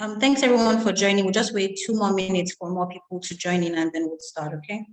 Thanks everyone for joining. We'll just wait 2 more minutes for more people to join in and then we'll start, okay?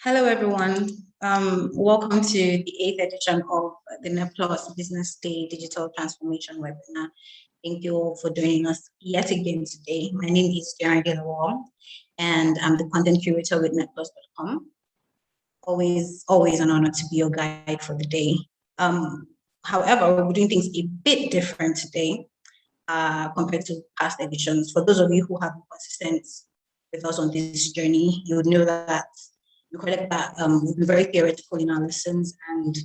Hello, everyone. Welcome to the 8th edition of the NEPLUS Business Day Digital Transformation webinar. Thank you all for joining us yet again today. My name is Jaren Delaware, and I'm the content curator with netplus.com. Always an honor to be your guide for the day. However, we're doing things a bit different today compared to past editions. For those of you who have been consistent with us on this journey, you would know that we collect that we'll be very theoretical in our lessons and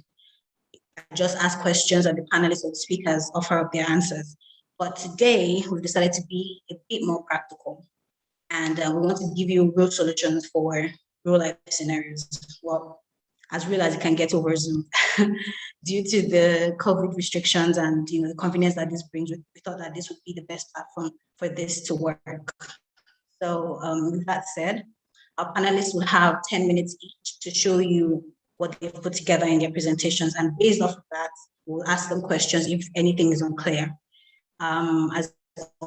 just ask questions and the panelists or the speakers offer up their answers. But today we've decided to be a bit more practical and we want to give you real solutions for real life scenarios. Well, as real as it can get over Zoom. Due to the COVID restrictions and the convenience that this brings, we thought that this would be the best platform for this to work. So with that said, our panelists will have 10 minutes each to show you what they've put together in their presentations. And based off of that, we'll ask them questions if anything is unclear. As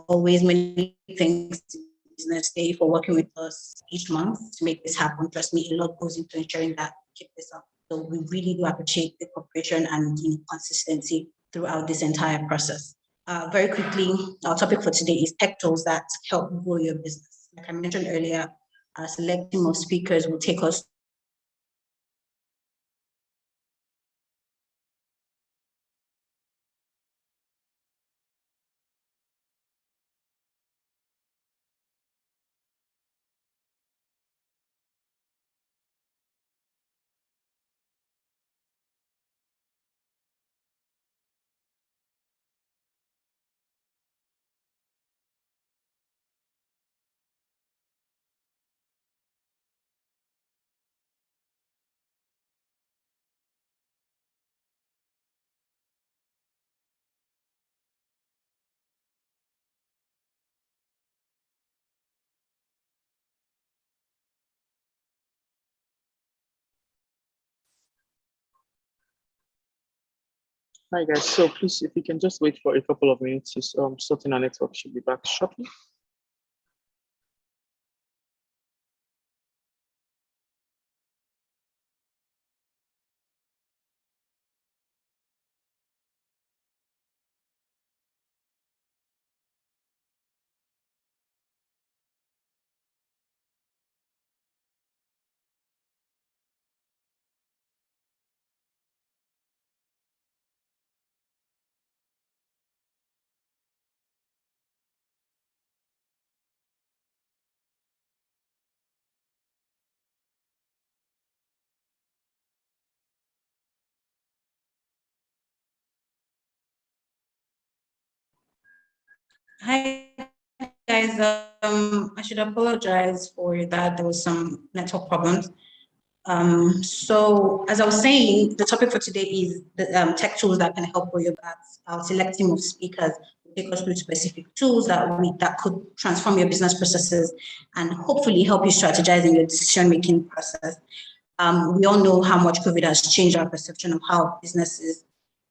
always, many thanks to Business Day for working with us each month to make this happen. Trust me, a lot goes into ensuring that we keep this up. So we really do appreciate the cooperation and consistency throughout this entire process. Very quickly, our topic for today is tech tools that help grow your business. Like I mentioned earlier, a select team of speakers will take us Hi guys, so please, if you can just wait for a couple of minutes, sorting our network should be back shortly. Hi guys, I should apologize for that. There was some network problems. So as I was saying, the topic for today is the tech tools that can help with your ads. Our select team of speakers will take us through specific tools that could transform your business processes and hopefully help you strategize in your decision-making process. We all know how much COVID has changed our perception of how businesses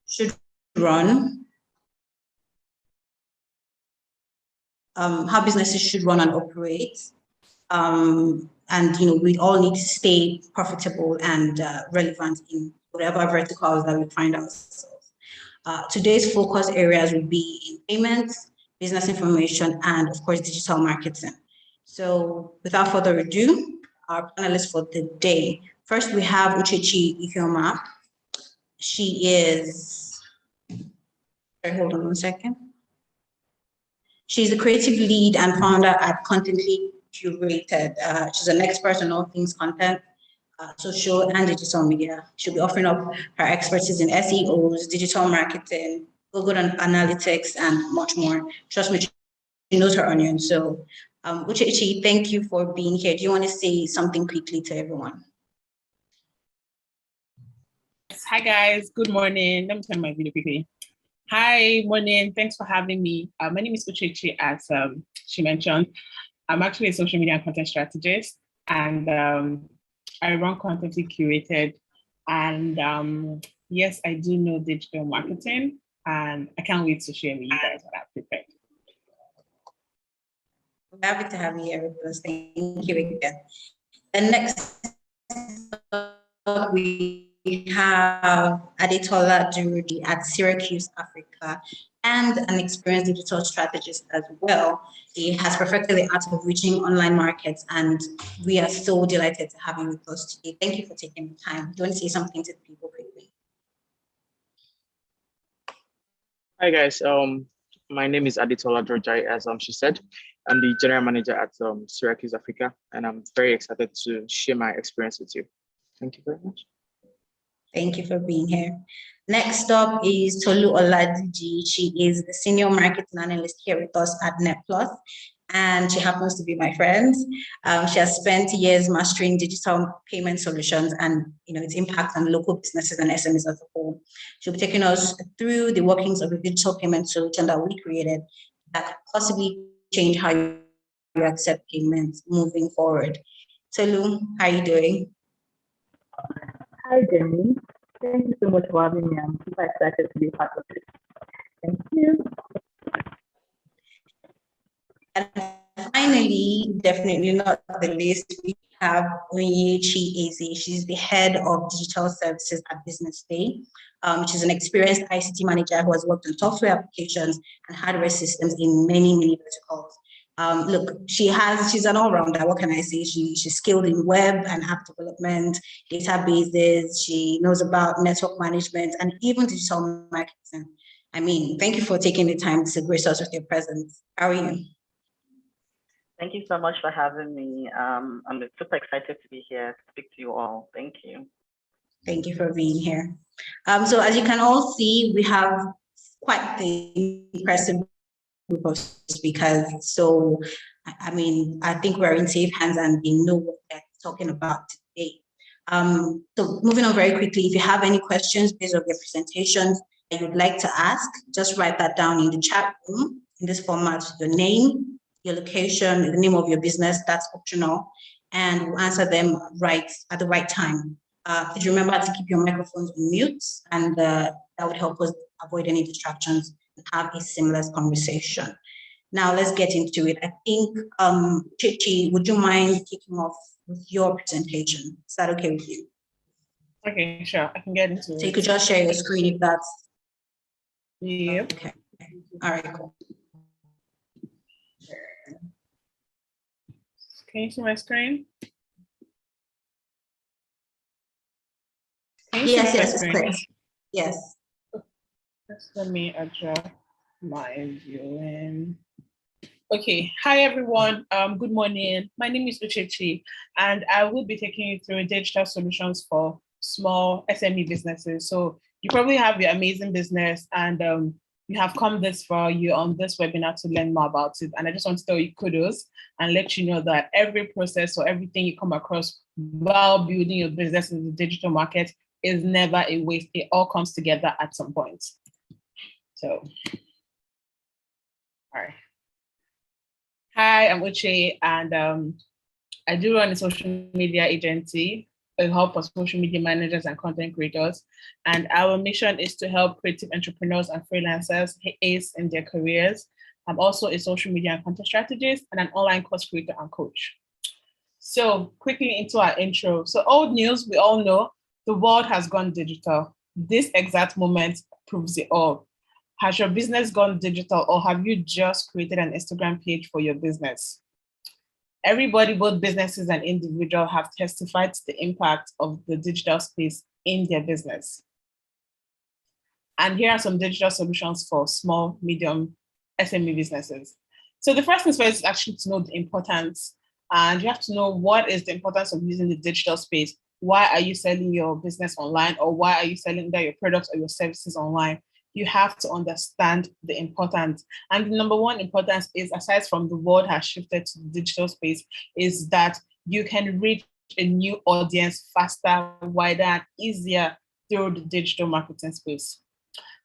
should run, and operate. And we all need to stay profitable and relevant in whatever verticals that we find ourselves. Today's focus areas will be in payments, business information, and of course, digital marketing. So without further ado, our panelists for the day. First, we have Uchechi Ihioma. She is, sorry, hold on one second. She's the creative lead and founder at Contently Curated. She's an expert on all things content, social and digital media. She'll be offering up her expertise in SEOs, digital marketing, Google Analytics, and much more. Trust me, she knows her onions. So, Uchechi, thank you for being here. Do you want to say something quickly to everyone? Hi guys, good morning. Let me turn my video quickly. Hi, morning. Thanks for having me. My name is Uchechi, as she mentioned. I'm actually a social media and content strategist, and I run Contently Curated. And yes, I do know digital marketing, and I can't wait to share with you guys what I've prepared. I'm happy to have you here with us. Thank you again. And next up, we have Adetola Durudi at Syracuse, Africa, and an experienced digital strategist as well. He has perfected the art of reaching online markets, and we are so delighted to have you with us today. Thank you for taking the time. Do you want to say something to the people quickly? Hi guys, my name is Adetola Durudi, as she said. I'm the general manager at Syracuse, Africa, and I'm very excited to share my experience with you. Thank you very much. Thank you for being here. Next up is Tolu Oladiji. She is the senior marketing analyst here with us at NetPlus, and she happens to be my friend. She has spent years mastering digital payment solutions and its impact on local businesses and SMEs as a whole. She'll be taking us through the workings of a digital payment solution that we created that could possibly change how you accept payments moving forward. Tolu, how are you doing? Hi, Jenny. Thank you so much for having me. I'm super excited to be part of it. Thank you. And finally, definitely not the least, we have Onyechi Eze. She's the head of digital services at Business Day. She's an experienced ICT manager who has worked on software applications and hardware systems in many verticals. Look, she's an all-rounder. What can I say? She's skilled in web and app development, databases. She knows about network management and even digital marketing. I mean, thank you for taking the time to grace us with your presence. How are you? Thank you so much for having me. I'm super excited to be here to speak to you all. Thank you. Thank you for being here. So as you can all see, we have quite the impressive group of speakers. So, I mean, I think we're in safe hands and we know what they're talking about today. So moving on very quickly, if you have any questions based on your presentations that you'd like to ask, just write that down in the chat room in this format, your name, your location, the name of your business, that's optional, and we'll answer them right at the right time. Please remember to keep your microphones on mute, and that would help us avoid any distractions and have a seamless conversation. Now let's get into it. I think, Chichi, would you mind kicking off with your presentation? Is that okay with you? Okay, sure. I can get into it. So you could just share your screen if that's... Yep. Okay. All right, cool. Can you see my screen? Yes, it's clear. Yes. Let me adjust my viewing. Okay, hi everyone. Good morning. My name is Uchechi, and I will be taking you through digital solutions for small SME businesses. So you probably have your amazing business, and you have come this far, you're on this webinar to learn more about it. And I just want to tell you kudos and let you know that every process or everything you come across while building your business in the digital market is never a waste. It all comes together at some point. So, all right. Hi, I'm Uche, and I do run a social media agency, a hub for social media managers and content creators. And our mission is to help creative entrepreneurs and freelancers ace in their careers. I'm also a social media and content strategist and an online course creator and coach. So quickly into our intro. So old news, we all know the world has gone digital. This exact moment proves it all. Has your business gone digital, or have you just created an Instagram page for your business? Everybody, both businesses and individuals, have testified to the impact of the digital space in their business. And here are some digital solutions for small, medium, SME businesses. So the first thing first is actually to know the importance, and you have to know what is the importance of using the digital space. Why are you selling your business online, or why are you selling either your products or your services online? You have to understand the importance. And the number one importance is, aside from the world has shifted to the digital space, is that you can reach a new audience faster, wider, and easier through the digital marketing space.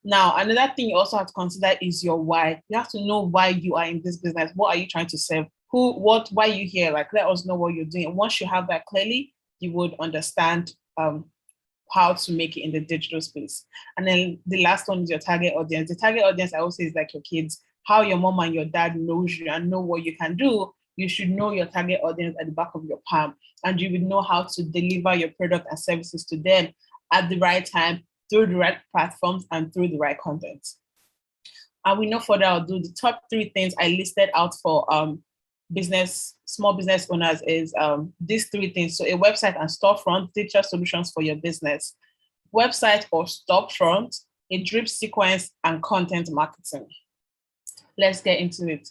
Now, another thing you also have to consider is your why. You have to know why you are in this business. What are you trying to serve? Who, what, why you here? Like, let us know what you're doing. And once you have that clearly, you would understand how to make it in the digital space. And then the last one is your target audience. The target audience, I always say, is like your kids. How your mom and your dad knows you and know what you can do, you should know your target audience at the back of your palm, and you would know how to deliver your product and services to them at the right time, through the right platforms and through the right content. And we know further, I'll do the top 3 things I listed out for small business owners is these 3 things. So a website and storefront, digital solutions for your business, website or storefront, a drip sequence, and content marketing. Let's get into it.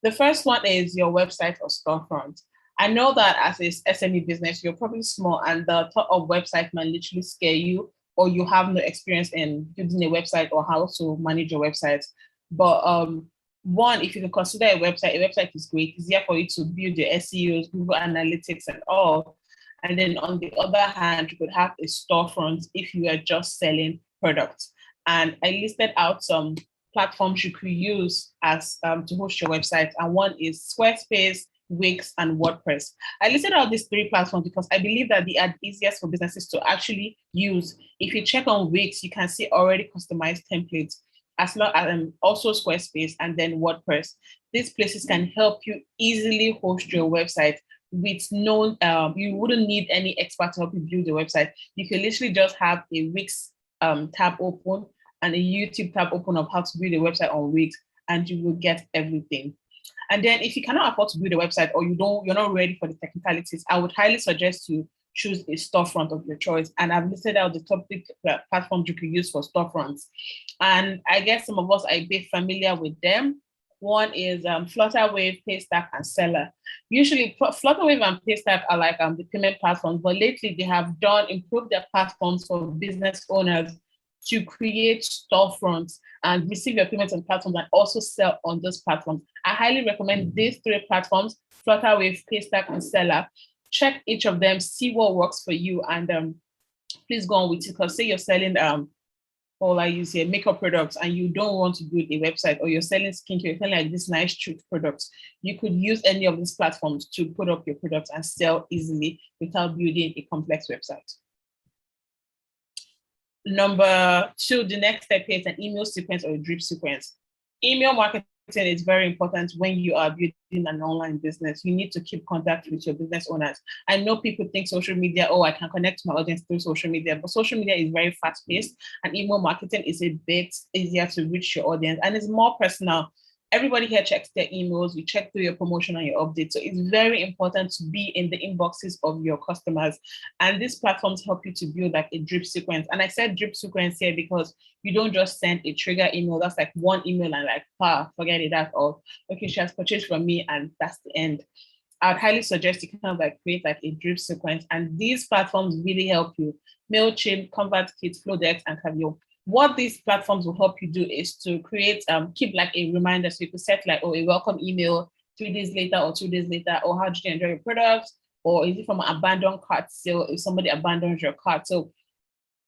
The first one is your website or storefront. I know that as a SME business, you're probably small and the thought of website might literally scare you, or you have no experience in building a website or how to manage your website. But one, if you can consider a website is great. It's easier for you to build your SEOs, Google Analytics, and all. And then on the other hand, you could have a storefront if you are just selling products. And I listed out some platforms you could use as to host your website. And one is Squarespace, Wix, and WordPress. I listed out these 3 platforms because I believe that they are the easiest for businesses to actually use. If you check on Wix, you can see already customized templates, as well as also Squarespace and then WordPress. These places can help you easily host your website with no, you wouldn't need any expert to help you build a website. You can literally just have a Wix tab open and a YouTube tab open of how to build a website on Wix, and you will get everything. And then if you cannot afford to build a website, or you're not ready for the technicalities, I would highly suggest you choose a storefront of your choice. And I've listed out the top 3 platforms you can use for storefronts. And I guess some of us are a bit familiar with them. One is Flutterwave, Paystack, and Seller. Usually Flutterwave and Paystack are like the payment platforms, but lately they have improved their platforms for business owners to create storefronts and receive your payments on platforms and also sell on those platforms. I highly recommend these 3 platforms, Flutterwave, Paystack, and Seller. Check each of them, see what works for you, and please go on with it. Because say you're selling all I use here, makeup products, and you don't want to build a website, or you're selling skincare, you're selling like this nice truth products, you could use any of these platforms to put up your products and sell easily without building a complex website. Number 2, the next step here is an email sequence or a drip sequence. Email marketing is very important when you are building an online business. You need to keep contact with your business owners. I know people think social media, I can connect to my audience through social media, but social media is very fast-paced, and email marketing is a bit easier to reach your audience, and it's more personal. Everybody here checks their emails, you check through your promotion and your updates. So it's very important to be in the inboxes of your customers. And these platforms help you to build like a drip sequence. And I said drip sequence here because you don't just send a trigger email. That's like one email and like, forget it, that's all. Okay, she has purchased from me and that's the end. I'd highly suggest you kind of like create like a drip sequence. And these platforms really help you. MailChimp, ConvertKit, Flowdesk, and Klaviyo. what these platforms will help you do is to create, keep like a reminder. So you could set like, oh, a welcome email 3 days later or 2 days later, or how did you enjoy your products? Or is it from an abandoned cart sale if somebody abandons your cart? So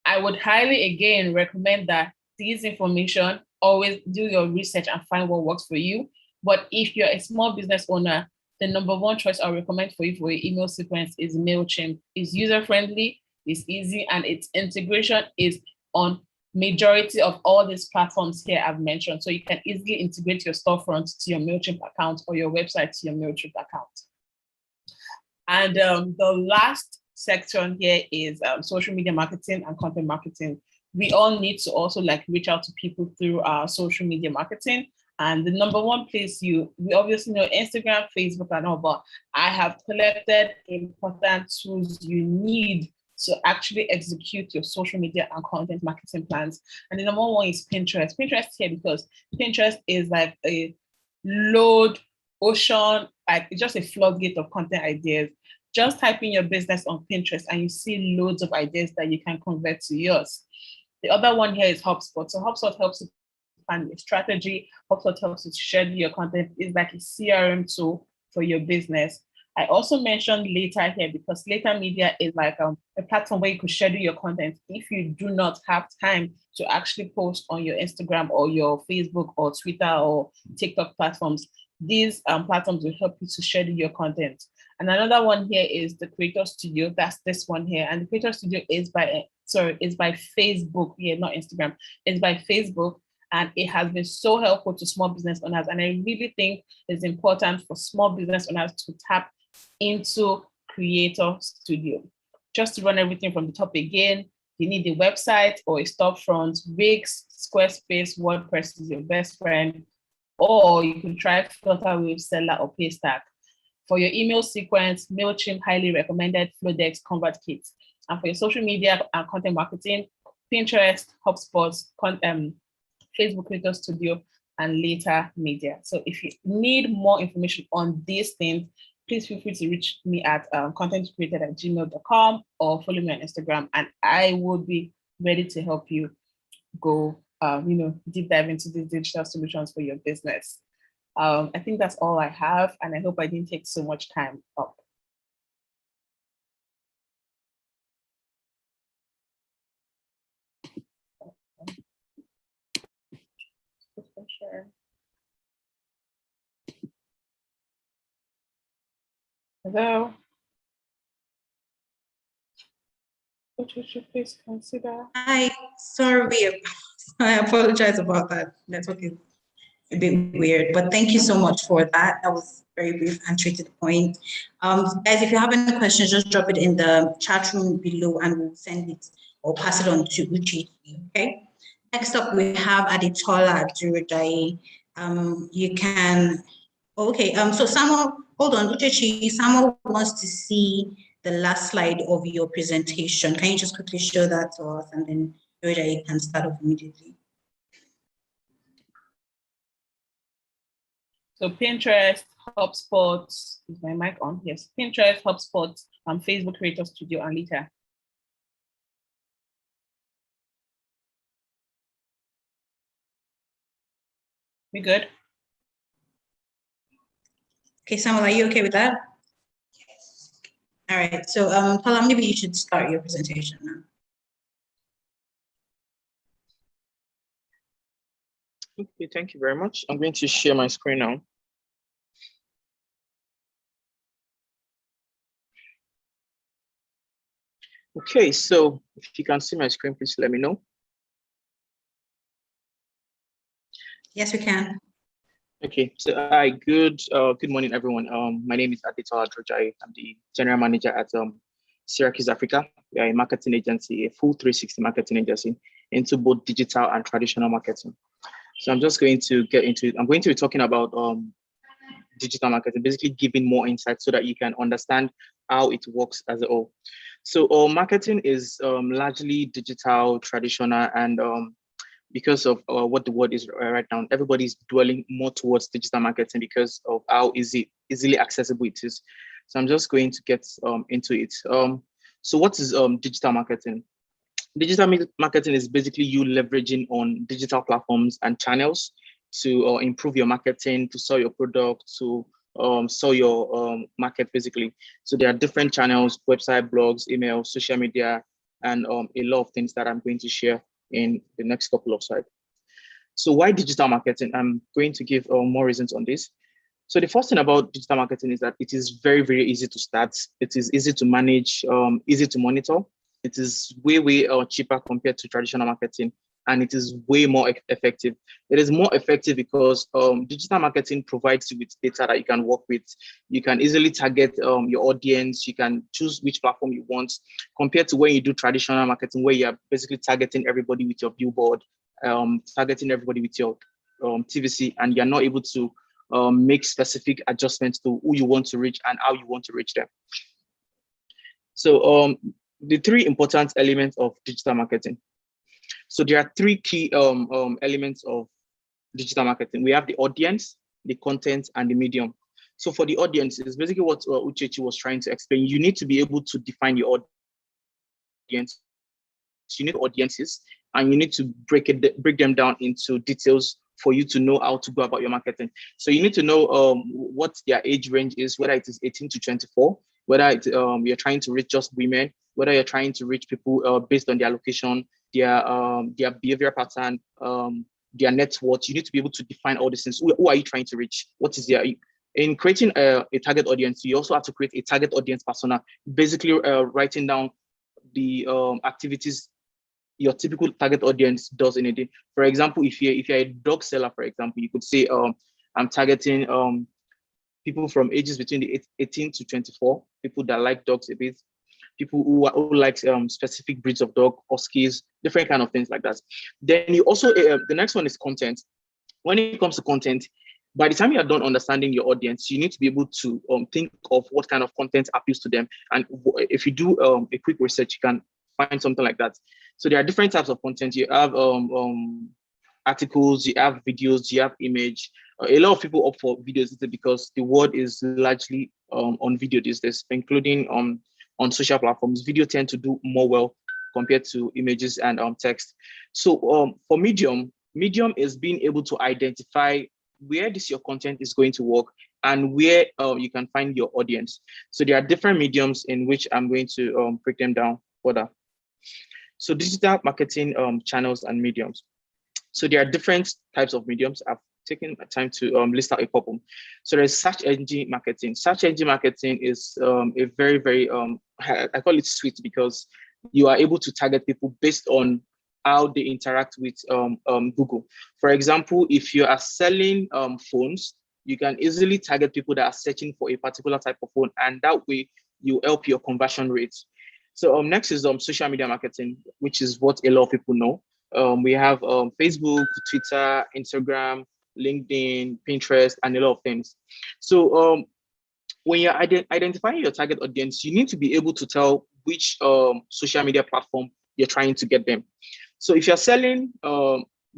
I would highly again recommend that this information, always do your research and find what works for you. But if you're a small business owner, the number one choice I recommend for you for your email sequence is MailChimp. It's user-friendly, it's easy, and its integration is on majority of all these platforms here I've mentioned. So you can easily integrate your storefront to your MailChimp account or your website to your MailChimp account. And the last section here is social media marketing and content marketing. We all need to also like reach out to people through our social media marketing. And the number one place we obviously know Instagram, Facebook, and all, but I have collected important tools you need to actually execute your social media and content marketing plans. And the number one is Pinterest. Pinterest here because Pinterest is like a load ocean, like it's just a floodgate of content ideas. Just type in your business on Pinterest and you see loads of ideas that you can convert to yours. The other one here is HubSpot. So HubSpot helps you find your strategy. HubSpot helps you to schedule your content. It's like a CRM tool for your business. I also mentioned Later here because Later Media is like a platform where you could schedule your content if you do not have time to actually post on your Instagram or your Facebook or Twitter or TikTok platforms. These platforms will help you to schedule your content. And another one here is the Creator Studio. That's this one here. And the Creator Studio is by Facebook. Yeah, not Instagram. It's by Facebook. And it has been so helpful to small business owners. And I really think it's important for small business owners to tap into Creator Studio. Just to run everything from the top again, you need a website or a storefront. Wix, Squarespace, WordPress is your best friend. Or you can try Flutterwave, Seller, or Paystack. For your email sequence, MailChimp, highly recommended, Flowdesk, ConvertKit. And for your social media and content marketing, Pinterest, HubSpot, Facebook Creator Studio, and Later Media. So if you need more information on these things, please feel free to reach me at contentcreated@gmail.com or follow me on Instagram, and I will be ready to help you go, deep dive into these digital solutions for your business. I think that's all I have, and I hope I didn't take so much time up. Hello. What would you please consider? Hi, sorry, I apologize about that. Network is a bit weird, but thank you so much for that. That was very brief and straight to the point. Guys, if you have any questions, just drop it in the chat room below and we'll send it or pass it on to Uchi. Okay. Next up, we have Aditola Durajai. You can, okay. So Samuel, hold on, Uchi, Samuel wants to see the last slide of your presentation. Can you just quickly show that to us, and then Durajai can start off immediately. So Pinterest, HubSpot, is my mic on? Yes, Pinterest, HubSpot, Facebook Creator Studio, and Later. We good? Okay, Samuel, are you okay with that? Yes. All right, so Paula, maybe you should start your presentation now. Okay, thank you very much. I'm going to share my screen now. Okay, so if you can see my screen, please let me know. Yes, we can. Okay, so good morning, everyone. My name is Aditola Drojai. I'm the general manager at Syracuse Africa. We are a marketing agency, a full 360 marketing agency into both digital and traditional marketing. So I'm just going to get into it. I'm going to be talking about digital marketing, basically giving more insight so that you can understand how it works as a whole. So marketing is largely digital, traditional, and because of what the word is right now, everybody's dwelling more towards digital marketing because of how easily accessible it is. So I'm just going to get into it. So what is digital marketing? Digital marketing is basically you leveraging on digital platforms and channels to improve your marketing, to sell your product, to sell your market basically. So there are different channels, website, blogs, email, social media, and a lot of things that I'm going to share in the next couple of slides. So why digital marketing? I'm going to give more reasons on this. So the first thing about digital marketing is that it is very, very easy to start. It is easy to manage, easy to monitor. It is way cheaper compared to traditional marketing, and it is way more effective. It is more effective because digital marketing provides you with data that you can work with. You can easily target your audience. You can choose which platform you want, compared to when you do traditional marketing, where you're basically targeting everybody with your billboard, targeting everybody with your TVC, and you're not able to make specific adjustments to who you want to reach and how you want to reach them. So the three important elements of digital marketing. So there are three key elements of digital marketing. We have the audience, the content, and the medium. So for the audience, it's basically what Uchechi was trying to explain. You need to be able to define your audience. You need audiences, and you need to break them down into details for you to know how to go about your marketing. So you need to know what their age range is, whether it is 18 to 24, whether you're trying to reach just women, whether you're trying to reach people based on their location, their behavior pattern, their net worth. You need to be able to define all these things. Who are you trying to reach? What is their... In creating a target audience, you also have to create a target audience persona, basically writing down the activities your typical target audience does in a day. For example, if you're a dog seller, for example, you could say, I'm targeting people from ages between the 18 to 24, people that like dogs a bit, people who like specific breeds of dog, huskies, different kind of things like that. Then you also, the next one is content. When it comes to content, by the time you are done understanding your audience, you need to be able to think of what kind of content appeals to them. And if you do a quick research, you can find something like that. So there are different types of content. You have articles, you have videos, you have image. A lot of people opt for videos because the world is largely on video these days, including on social platforms. Video tend to do more well compared to images and text. So for Medium is being able to identify where your content is going to work and where you can find your audience. So there are different mediums in which I'm going to break them down further. So digital marketing channels and mediums. So there are different types of mediums. I've taken time to list out a couple. So there's search engine marketing. Search engine marketing is a very, very, I call it sweet because you are able to target people based on how they interact with Google. For example, if you are selling phones, you can easily target people that are searching for a particular type of phone, and that way you help your conversion rates. So next is social media marketing, which is what a lot of people know. We have Facebook, Twitter, Instagram, LinkedIn, Pinterest, and a lot of things. So when you're identifying your target audience, you need to be able to tell which social media platform you're trying to get them. So if you're selling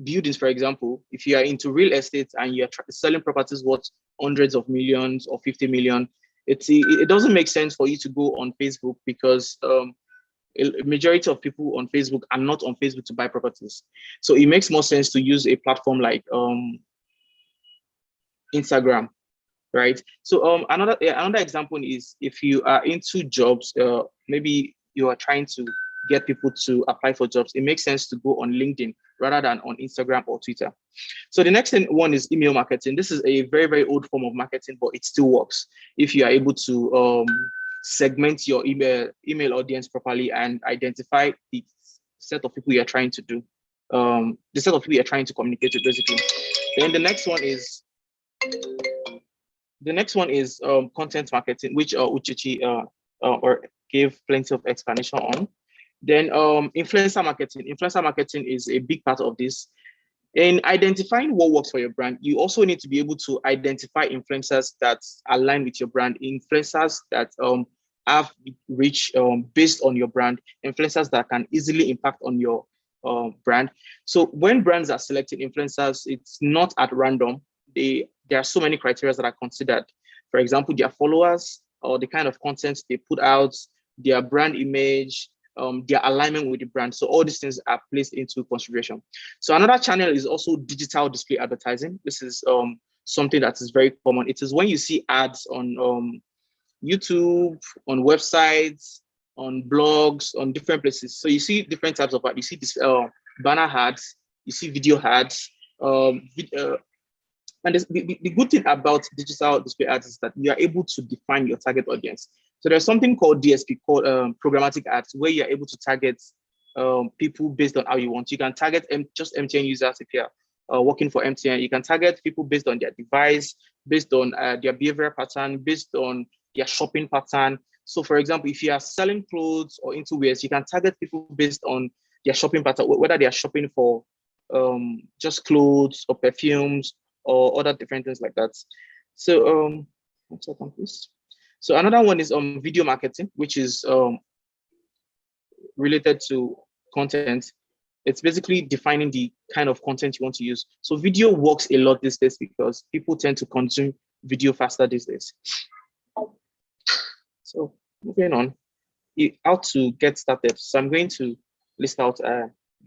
buildings, for example, if you are into real estate and you're selling properties worth hundreds of millions or 50 million, it doesn't make sense for you to go on Facebook because a majority of people on Facebook are not on Facebook to buy properties. So it makes more sense to use a platform like Instagram, right? So another example is if you are into jobs, maybe you are trying to get people to apply for jobs, it makes sense to go on LinkedIn rather than on Instagram or Twitter. So the next one is email marketing. This is a very, very old form of marketing, but it still works if you are able to segment your email audience properly and identify the set of people you're trying to do, the set of people you're trying to communicate with, basically. Then the next one is content marketing, which Uchechi gave plenty of explanation on. Then influencer marketing. Influencer marketing is a big part of this. In identifying what works for your brand, you also need to be able to identify influencers that align with your brand, influencers that have reach based on your brand, influencers that can easily impact on your brand. So when brands are selecting influencers, it's not at random. There are so many criteria that are considered. For example, their followers or the kind of content they put out, their brand image, their alignment with the brand. So all these things are placed into consideration. So another channel is also digital display advertising. This is something that is very common. It is when you see ads on YouTube, on websites, on blogs, on different places. So you see different types of ads. You see this banner ads, you see video ads. And the good thing about digital display ads is that you are able to define your target audience. So there's something called DSP, called programmatic ads, where you're able to target people based on how you want. You can target just MTN users if you're working for MTN. You can target people based on their device, based on their behavioral pattern, based on their shopping pattern. So for example, if you are selling clothes or into wears, you can target people based on their shopping pattern, whether they are shopping for just clothes or perfumes or other different things like that. So 1 second, please. So another one is video marketing, which is related to content. It's basically defining the kind of content you want to use. So video works a lot these days because people tend to consume video faster these days. So moving on, how to get started. So I'm going to list out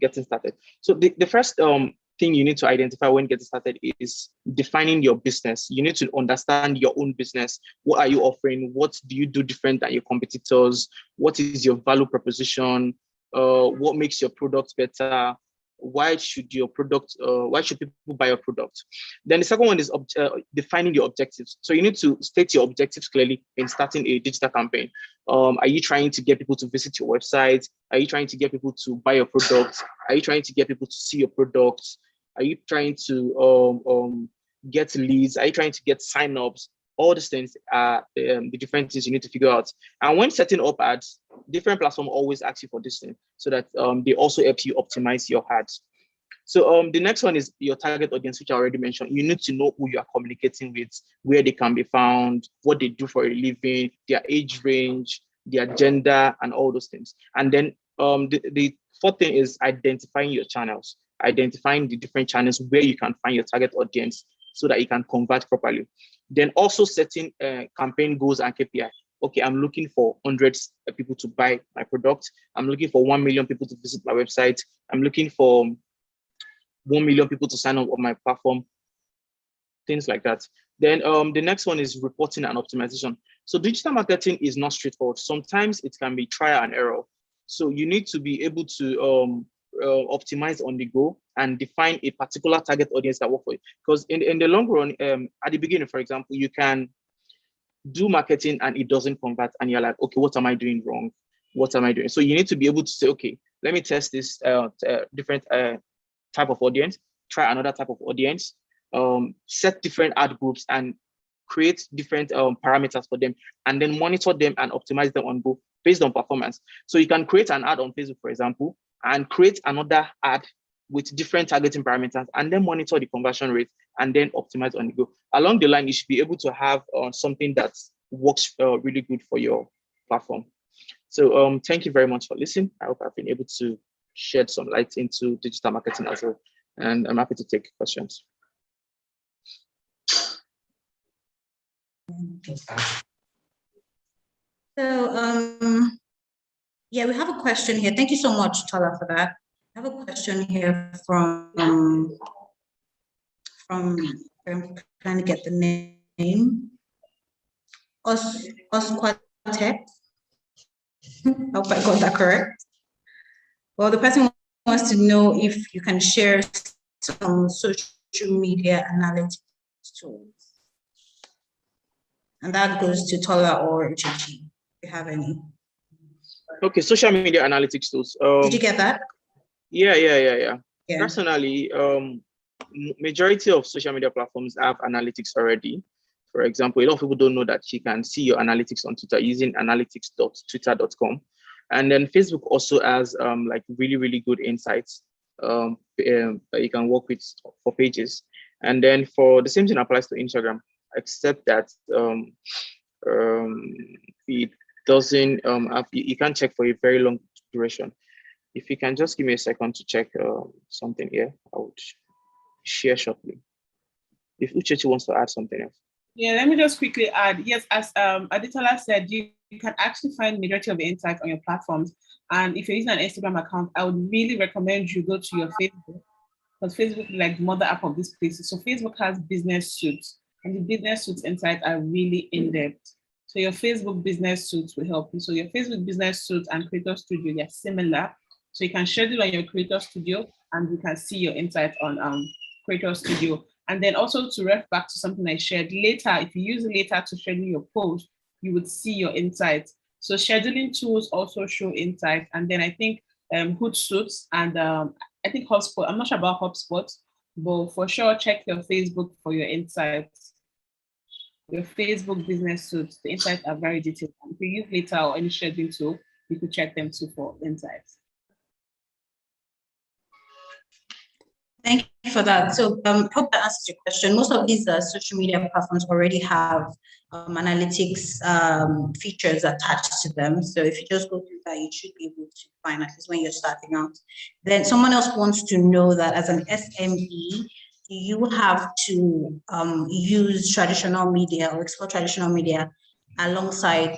getting started. So the first thing you need to identify when getting started is defining your business. You need to understand your own business. What are you offering? What do you do different than your competitors? What is your value proposition? What makes your product better? Why should your product, why should people buy your product? Then the second one is defining your objectives. So you need to state your objectives clearly in starting a digital campaign. Are you trying to get people to visit your website? Are you trying to get people to buy your product? Are you trying to get people to see your products? Are you trying to get leads? Are you trying to get signups? All these things are the different things you need to figure out. And when setting up ads, different platforms always ask you for this thing so that they also help you optimize your ads. So the next one is your target audience, which I already mentioned. You need to know who you are communicating with, where they can be found, what they do for a living, their age range, their gender, and all those things. And then the fourth thing is identifying your channels, identifying the different channels where you can find your target audience so that you can convert properly. Then also setting campaign goals and KPI. Okay, I'm looking for hundreds of people to buy my product. I'm looking for 1 million people to visit my website. I'm looking for 1 million people to sign up on my platform, things like that. Then the next one is reporting and optimization. So digital marketing is not straightforward. Sometimes it can be trial and error. So you need to be able to optimize on the go and define a particular target audience that work for you. Because in the long run, at the beginning, for example, you can do marketing and it doesn't convert and you're like, okay, what am I doing wrong? What am I doing? So you need to be able to say, okay, let me test this different type of audience, try another type of audience, set different ad groups and create different parameters for them, and then monitor them and optimize them on go based on performance. So you can create an ad on Facebook, for example, and create another ad with different targeting parameters and then monitor the conversion rate and then optimize on the go. Along the line, you should be able to have something that works really good for your platform. So thank you very much for listening. I hope I've been able to shed some light into digital marketing as well. And I'm happy to take questions. So yeah, we have a question here. Thank you so much, Tola, for that. I have a question here from I'm trying to get the name. Osquatep. I hope I got that correct. Well, the person wants to know if you can share some social media analytics tools. And that goes to Tola or Chichi, if you have any. Okay, social media analytics tools. Did you get that? Yeah. Personally, majority of social media platforms have analytics already. For example, a lot of people don't know that you can see your analytics on Twitter using analytics.twitter.com. And then Facebook also has like really good insights that you can work with for pages. And then for the same thing applies to Instagram, except that it doesn't you can't check for a very long duration. If you can just give me a second to check something here, I would share shortly. If Uchechi wants to add something else. Yeah, let me just quickly add. Yes, as Aditola said, you you can actually find majority of the insights on your platforms. And if you're using an Instagram account, I would really recommend you go to your Facebook, because Facebook is like the mother app of these places. So Facebook has business suits, and the business suits insights are really in-depth. So your Facebook business suits will help you. So your Facebook business suits and Creator Studio, they're similar. So you can schedule on your Creator Studio, and you can see your insights on Creator Studio. And then also to ref back to something I shared later, if you use later to schedule your post, you would see your insights. So scheduling tools also show insights. And then I think Hootsuite and I think HubSpot, I'm not sure about HubSpot, but for sure, check your Facebook for your insights. Your Facebook business suits, the insights are very detailed. And if you use later or any scheduling tool, you could check them too for insights. Thank you for that. So hope that answers your question. Most of these social media platforms already have analytics features attached to them. So if you just go through that, you should be able to find, at least when you're starting out. Then someone else wants to know that as an SME, do you have to use traditional media or explore traditional media alongside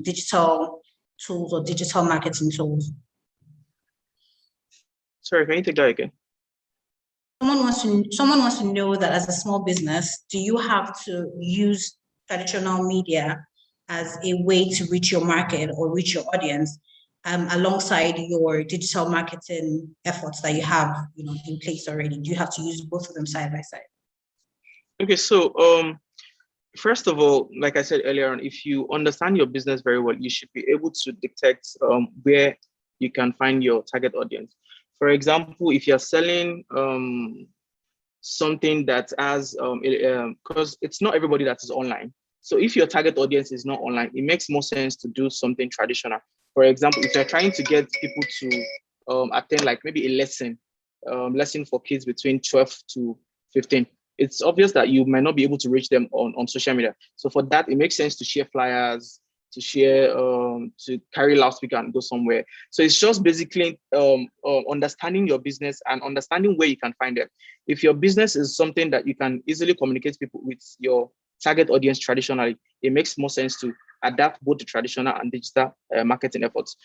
digital tools or digital marketing tools? Sorry, can you take that again? Someone wants to know that as a small business, do you have to use traditional media as a way to reach your market or reach your audience alongside your digital marketing efforts that you have, in place already? Do you have to use both of them side by side? Okay, so first of all, like I said earlier on, if you understand your business very well, you should be able to detect where you can find your target audience. For example, if you're selling something that has, because it's not everybody that is online. So if your target audience is not online, it makes more sense to do something traditional. For example, if you're trying to get people to attend like maybe a lesson for kids between 12 to 15, it's obvious that you might not be able to reach them on social media. So for that, it makes sense to share flyers, to share, to carry loudspeaker and go somewhere. So it's just basically understanding your business and understanding where you can find them. If your business is something that you can easily communicate people with your target audience traditionally, it makes more sense to adapt both the traditional and digital marketing efforts.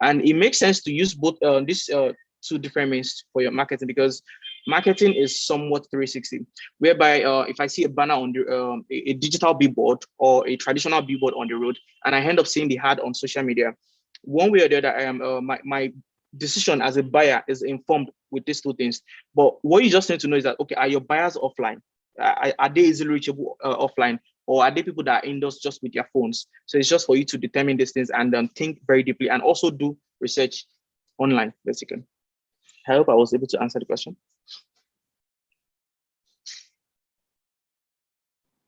And it makes sense to use both these two different means for your marketing, because marketing is somewhat 360, whereby if I see a banner on the a digital billboard or a traditional billboard on the road, and I end up seeing the ad on social media, one way or the other, I am my decision as a buyer is informed with these two things. But what you just need to know is that, okay, are your buyers offline? Are they easily reachable offline? Or are they people that are indoors just with their phones? So it's just for you to determine these things and think very deeply and also do research online, basically. I hope I was able to answer the question.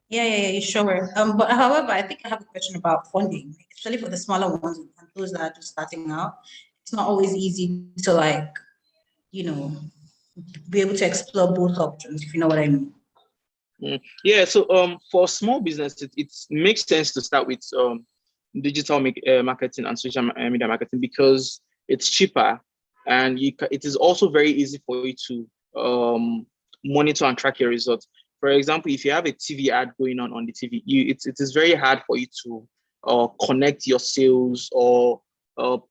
Yeah, sure. But however, I think I have a question about funding, especially for the smaller ones and those that are just starting out. It's not always easy to be able to explore both options, if you know what I mean. Yeah, so for small business, it makes sense to start with digital marketing and social media marketing, because it's cheaper and it is also very easy for you to monitor and track your results. For example, if you have a TV ad going on the TV, it is very hard for you to connect your sales or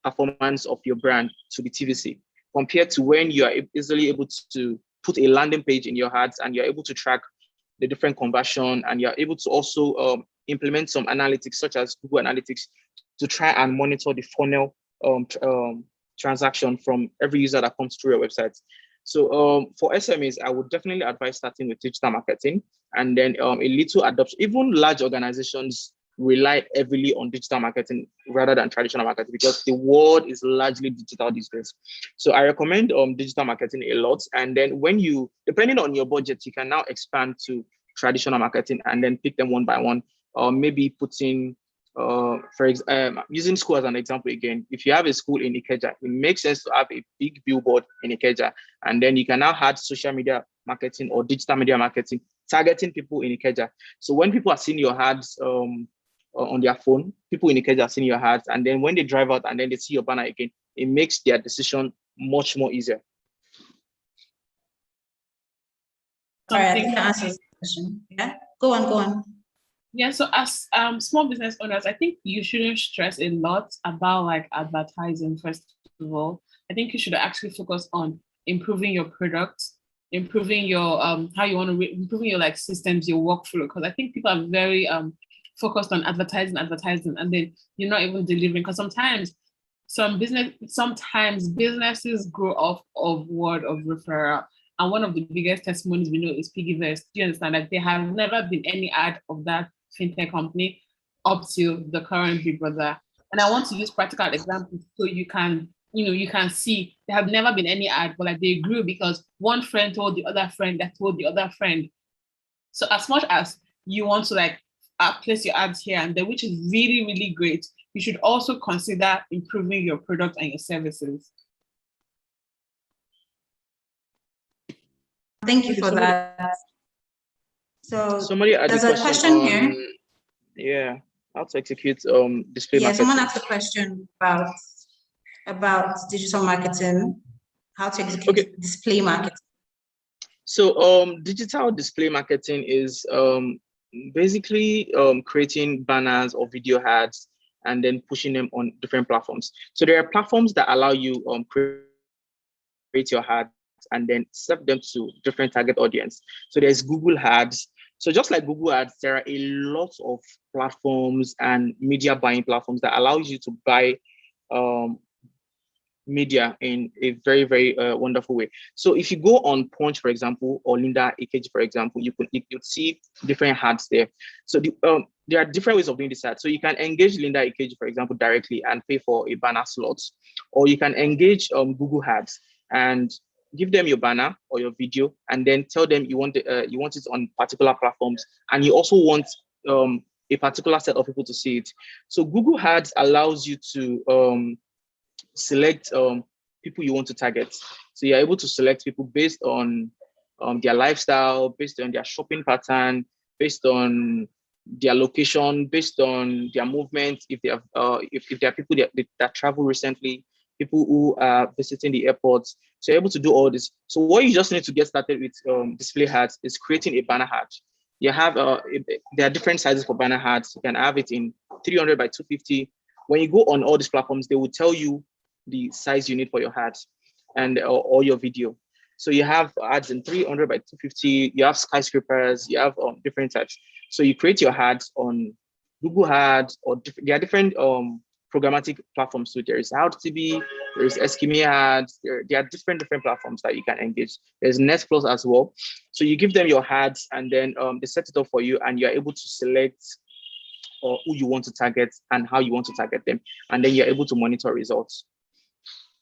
performance of your brand to the TVC, compared to when you are easily able to put a landing page in your ads and you're able to track the different conversion, and you're able to also implement some analytics such as Google Analytics to try and monitor the funnel transaction from every user that comes through your website. So for SMEs, I would definitely advise starting with digital marketing and then a little adoption. Even large organizations rely heavily on digital marketing rather than traditional marketing, because the world is largely digital these days. So I recommend digital marketing a lot. And then depending on your budget, you can now expand to traditional marketing and then pick them one by one. Maybe putting, using school as an example again, if you have a school in Ikeja, it makes sense to have a big billboard in Ikeja. And then you can now add social media marketing or digital media marketing, targeting people in Ikeja. So when people are seeing your ads, on their phone, people in Ikeja are seeing your ads, and then when they drive out and then they see your banner again, it makes their decision much more easier. All right, I think that answers the question. Yeah, go on. Yeah, so as small business owners, I think you shouldn't stress a lot about like advertising, first of all. I think you should actually focus on improving your products, improving your how you want to improving your like systems, your workflow. Because I think people are very focused on advertising, and then you're not even delivering. Because sometimes businesses grow off of word of referral. And one of the biggest testimonies we know is Piggyverse. Do you understand? Like there has never been any ad of that fintech company up to the current Big Brother. And I want to use practical examples so you can see there have never been any ad, but like they grew because one friend told the other friend that told the other friend. So as much as you want to like place your ads here and there, which is really, really great, you should also consider improving your product and your services. Thank you for that. So Somebody had there's a a question question here. on, yeah, how to execute display Yeah, marketing. someone asked a question about digital marketing, how to execute display marketing. So digital display marketing is basically creating banners or video ads and then pushing them on different platforms. So there are platforms that allow you create your ads and then serve them to different target audience. So there's Google Ads. So just like Google Ads, there are a lot of platforms and media buying platforms that allows you to buy media in a very, very wonderful way. So if you go on Punch, for example, or Linda Ikeji, for example, you could see different ads there. So there are different ways of doing this ad. So you can engage Linda Ikeji, for example, directly and pay for a banner slot, or you can engage Google Ads and give them your banner or your video, and then tell them you want it on particular platforms, and you also want a particular set of people to see it. So Google Ads allows you to select people you want to target. So you're able to select people based on their lifestyle, based on their shopping pattern, based on their location, based on their movement. If they have, if there are people that travel recently, people who are visiting the airports, so you're able to do all this. So what you just need to get started with display ads is creating a banner ad. You have there are different sizes for banner ads. You can have it in 300 by 250. When you go on all these platforms, they will tell you the size you need for your ads and or your video. So you have ads in 300 by 250, you have skyscrapers, you have different types. So you create your ads on Google Ads, or there are different programmatic platforms. So there is Out TV, there is Eskimi Ads, there are different platforms that you can engage. There's Netflix as well. So you give them your ads and then they set it up for you, and you're able to select or who you want to target and how you want to target them. And then you're able to monitor results.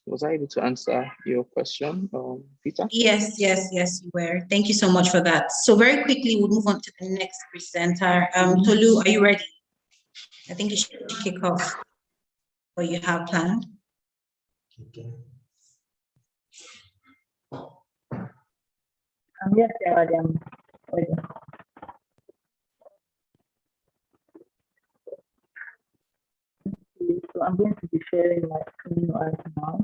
Was I able to answer your question, Peter? Yes, you were. Thank you so much for that. So very quickly, we'll move on to the next presenter. Tolu, are you ready? I think you should kick off what you have planned. Okay. Yes, I'm ready. So I'm going to be sharing my screen right now.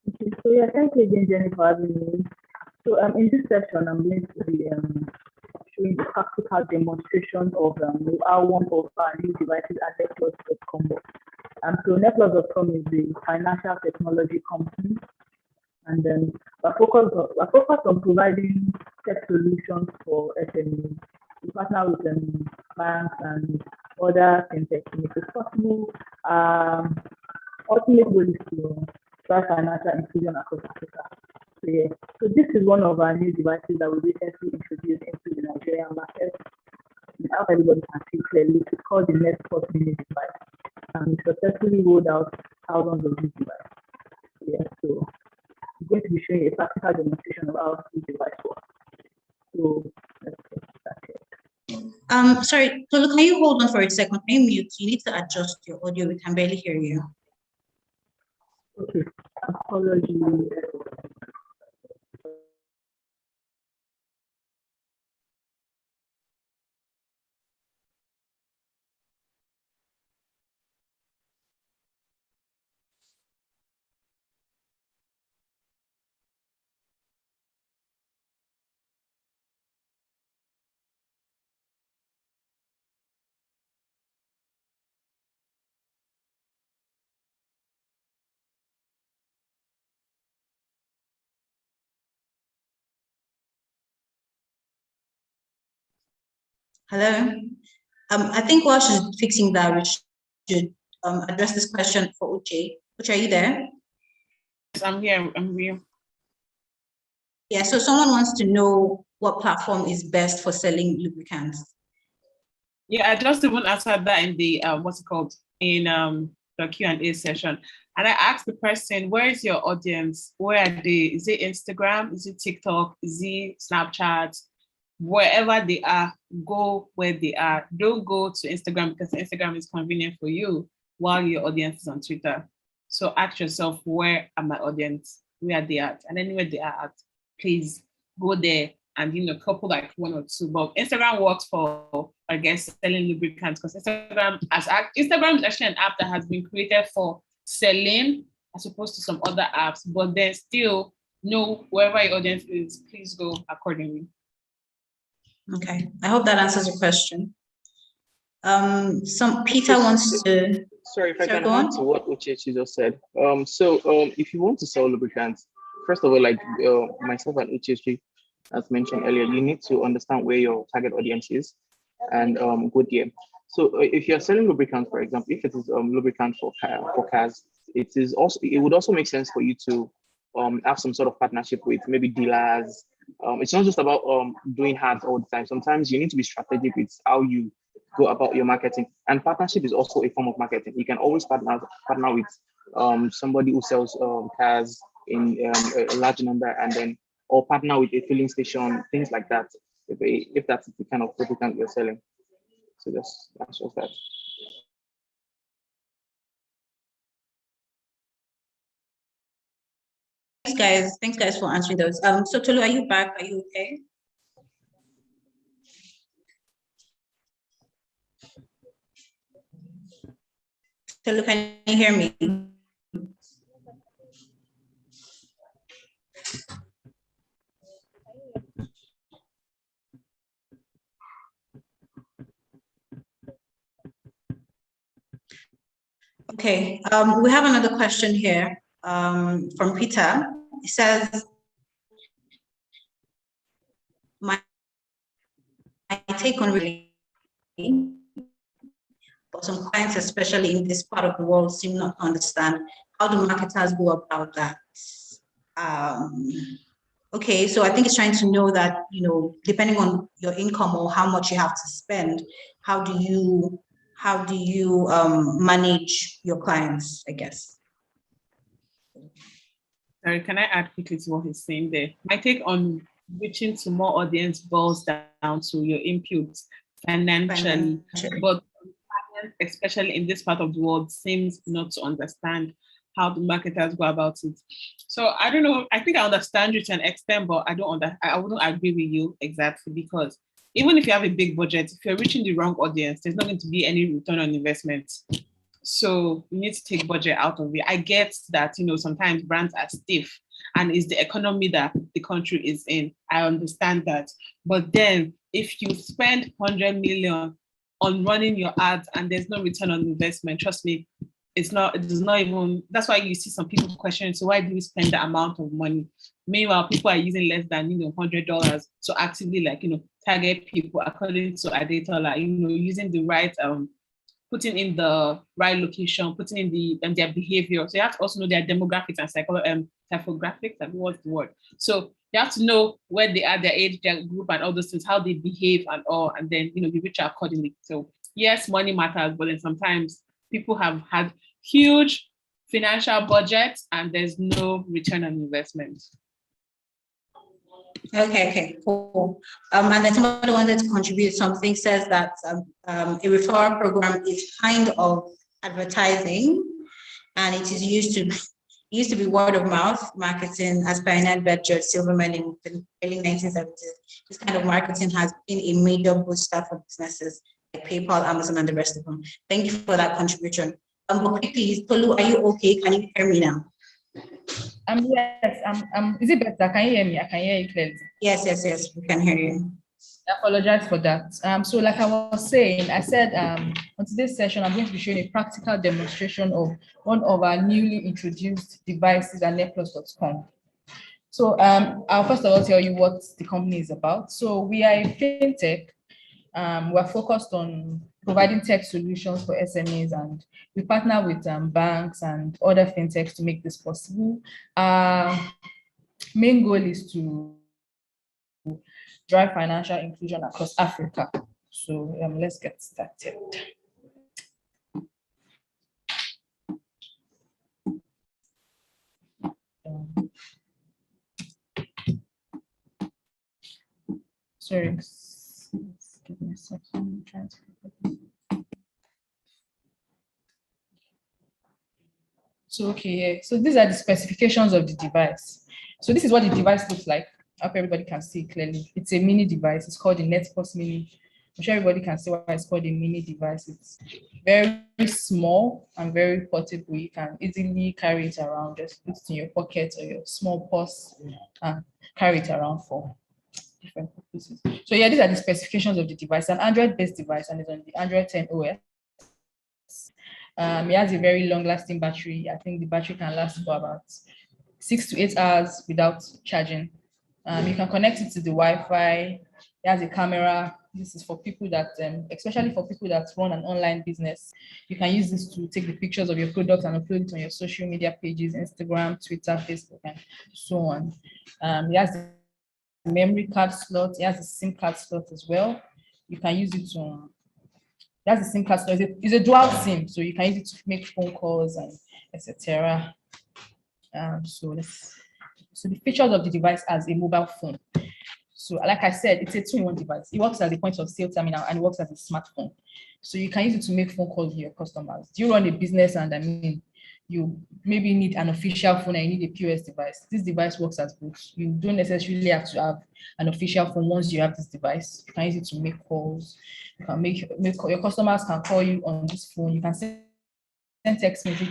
Okay, so yeah, thank you again, Jenny, for having me. So in this session, I'm going to be showing the practical demonstration of how one of our new devices at netplus.com. So netplus.com is a financial technology company, and then we're focused on providing tech solutions for SMEs. We partner with banks and other fintech to make it possible. Ultimate goal is to drive financial inclusion across Africa. So, yeah. So this is one of our new devices that we recently introduced into the Nigerian market. Now everybody can see clearly. It's called the Netplus mini device, and we successfully rolled out thousands of these devices. Yeah, so I'm going to be showing a practical demonstration of how this device works. So let's get started. Sorry, Tolu, can you hold on for a second? Can you mute? You need to adjust your audio. We can barely hear you. Okay, apologies. Hello. I think while she's fixing that, we should address this question for Uche. Uche, are you there? Yes, I'm here. I'm here. Yeah, so someone wants to know what platform is best for selling lubricants. Yeah, I just even answered that in the what's it called, in the Q&A session. And I asked the person, where is your audience? Where are they? Is it Instagram? Is it TikTok? Is it Snapchat? Wherever they are, go where they are. Don't go to Instagram because Instagram is convenient for you while your audience is on Twitter. So ask yourself, where are my audience? Where are they at? And anywhere they are at, please go there and couple like one or two. But Instagram works for, I guess, selling lubricants because Instagram is actually an app that has been created for selling as opposed to some other apps. But then still, know wherever your audience is, please go accordingly. Okay, I hope that answers your question. Peter wants to. Sorry, if I can add to what Uchechi just said. If you want to sell lubricants, first of all, like myself and Uchechi, as mentioned earlier, you need to understand where your target audience is and go there. So if you're selling lubricants, for example, if it is lubricant for cars, it would also make sense for you to have some sort of partnership with maybe dealers. It's not just about doing ads all the time. Sometimes you need to be strategic with how you go about your marketing, and partnership is also a form of marketing. You can always partner with somebody who sells cars in a large number, and then or partner with a filling station, things like that. If that's the kind of lubricant you're selling, so that's just that. Thanks guys for answering those. So Tolu, are you back? Are you okay? Tolu, can you hear me? Okay, we have another question here from Peter. It says, my take on really, but some clients, especially in this part of the world, seem not to understand how do marketers go about that. Okay, so I think it's trying to know that, depending on your income or how much you have to spend, how do you manage your clients, I guess. Sorry, can I add quickly to what he's saying there? My take on reaching to more audience boils down to your inputs financially. But especially in this part of the world, seems not to understand how the marketers go about it. So I don't know. I think I understand you to an extent, but I wouldn't agree with you exactly, because even if you have a big budget, if you're reaching the wrong audience, there's not going to be any return on investment. So you need to take budget out of it. I get that, sometimes brands are stiff and it's the economy that the country is in. I understand that. But then if you spend 100 million on running your ads and there's no return on investment, trust me, it is not even, that's why you see some people questioning, so why do we spend that amount of money? Meanwhile, people are using less than $100 to actively target people according to our data, using the right putting in the right location, putting in their behavior. So you have to also know their demographics and typographics, what's the word? So you have to know where they are, their age, their group, and all those things, how they behave and all, and then you reach out accordingly. So yes, money matters, but then sometimes people have had huge financial budgets and there's no return on investment. Okay, cool. And then somebody wanted to contribute something, says that a referral program is kind of advertising, and it is used to be word of mouth marketing, as pioneered by George Silverman in the early 1970s. This kind of marketing has been a major booster for businesses like PayPal, Amazon, and the rest of them. Thank you for that contribution. But quickly, Tolu, are you okay? Can you hear me now? Yes, is it better? Can you hear me? I can hear you clearly. Yes, we can hear you. I apologize for that. So like I was saying, I said on today's session, I'm going to be showing a practical demonstration of one of our newly introduced devices at netplus.com. So I'll first of all tell you what the company is about. So we are a fintech We're focused on providing tech solutions for SMEs, and we partner with banks and other fintechs to make this possible. Main goal is to drive financial inclusion across Africa. So let's get started. Sorry, give me a second. So okay, so these are the specifications of the device. So this is what the device looks like. I hope everybody can see it clearly. It's a mini device. It's called the NetPOS Mini. I'm sure everybody can see why it's called a mini device. It's very small and very portable. You can easily carry it around, just put it in your pocket or your small purse and carry it around for different purposes. So yeah, these are the specifications of the device. An Android-based device, and it's on the Android 10 OS. It has a very long-lasting battery. I think the battery can last for about 6 to 8 hours without charging. You can connect it to the Wi-Fi. It has a camera. This is for people that, especially for people that run an online business. You can use this to take the pictures of your products and upload it on your social media pages, Instagram, Twitter, Facebook, and so on. It has the memory card slot. It has a SIM card slot as well. You can use it to, that's a SIM card slot. It's a dual SIM, so you can use it to make phone calls and etc. So the features of the device as a mobile phone. So like I said, it's a two-in-one device. It works as a point of sale terminal and it works as a smartphone. So you can use it to make phone calls to your customers. Do you run a business and you maybe need an official phone and you need a POS device? This device works as both. You don't necessarily have to have an official phone once you have this device. You can use it to make calls. You can make your customers can call you on this phone. You can send text messages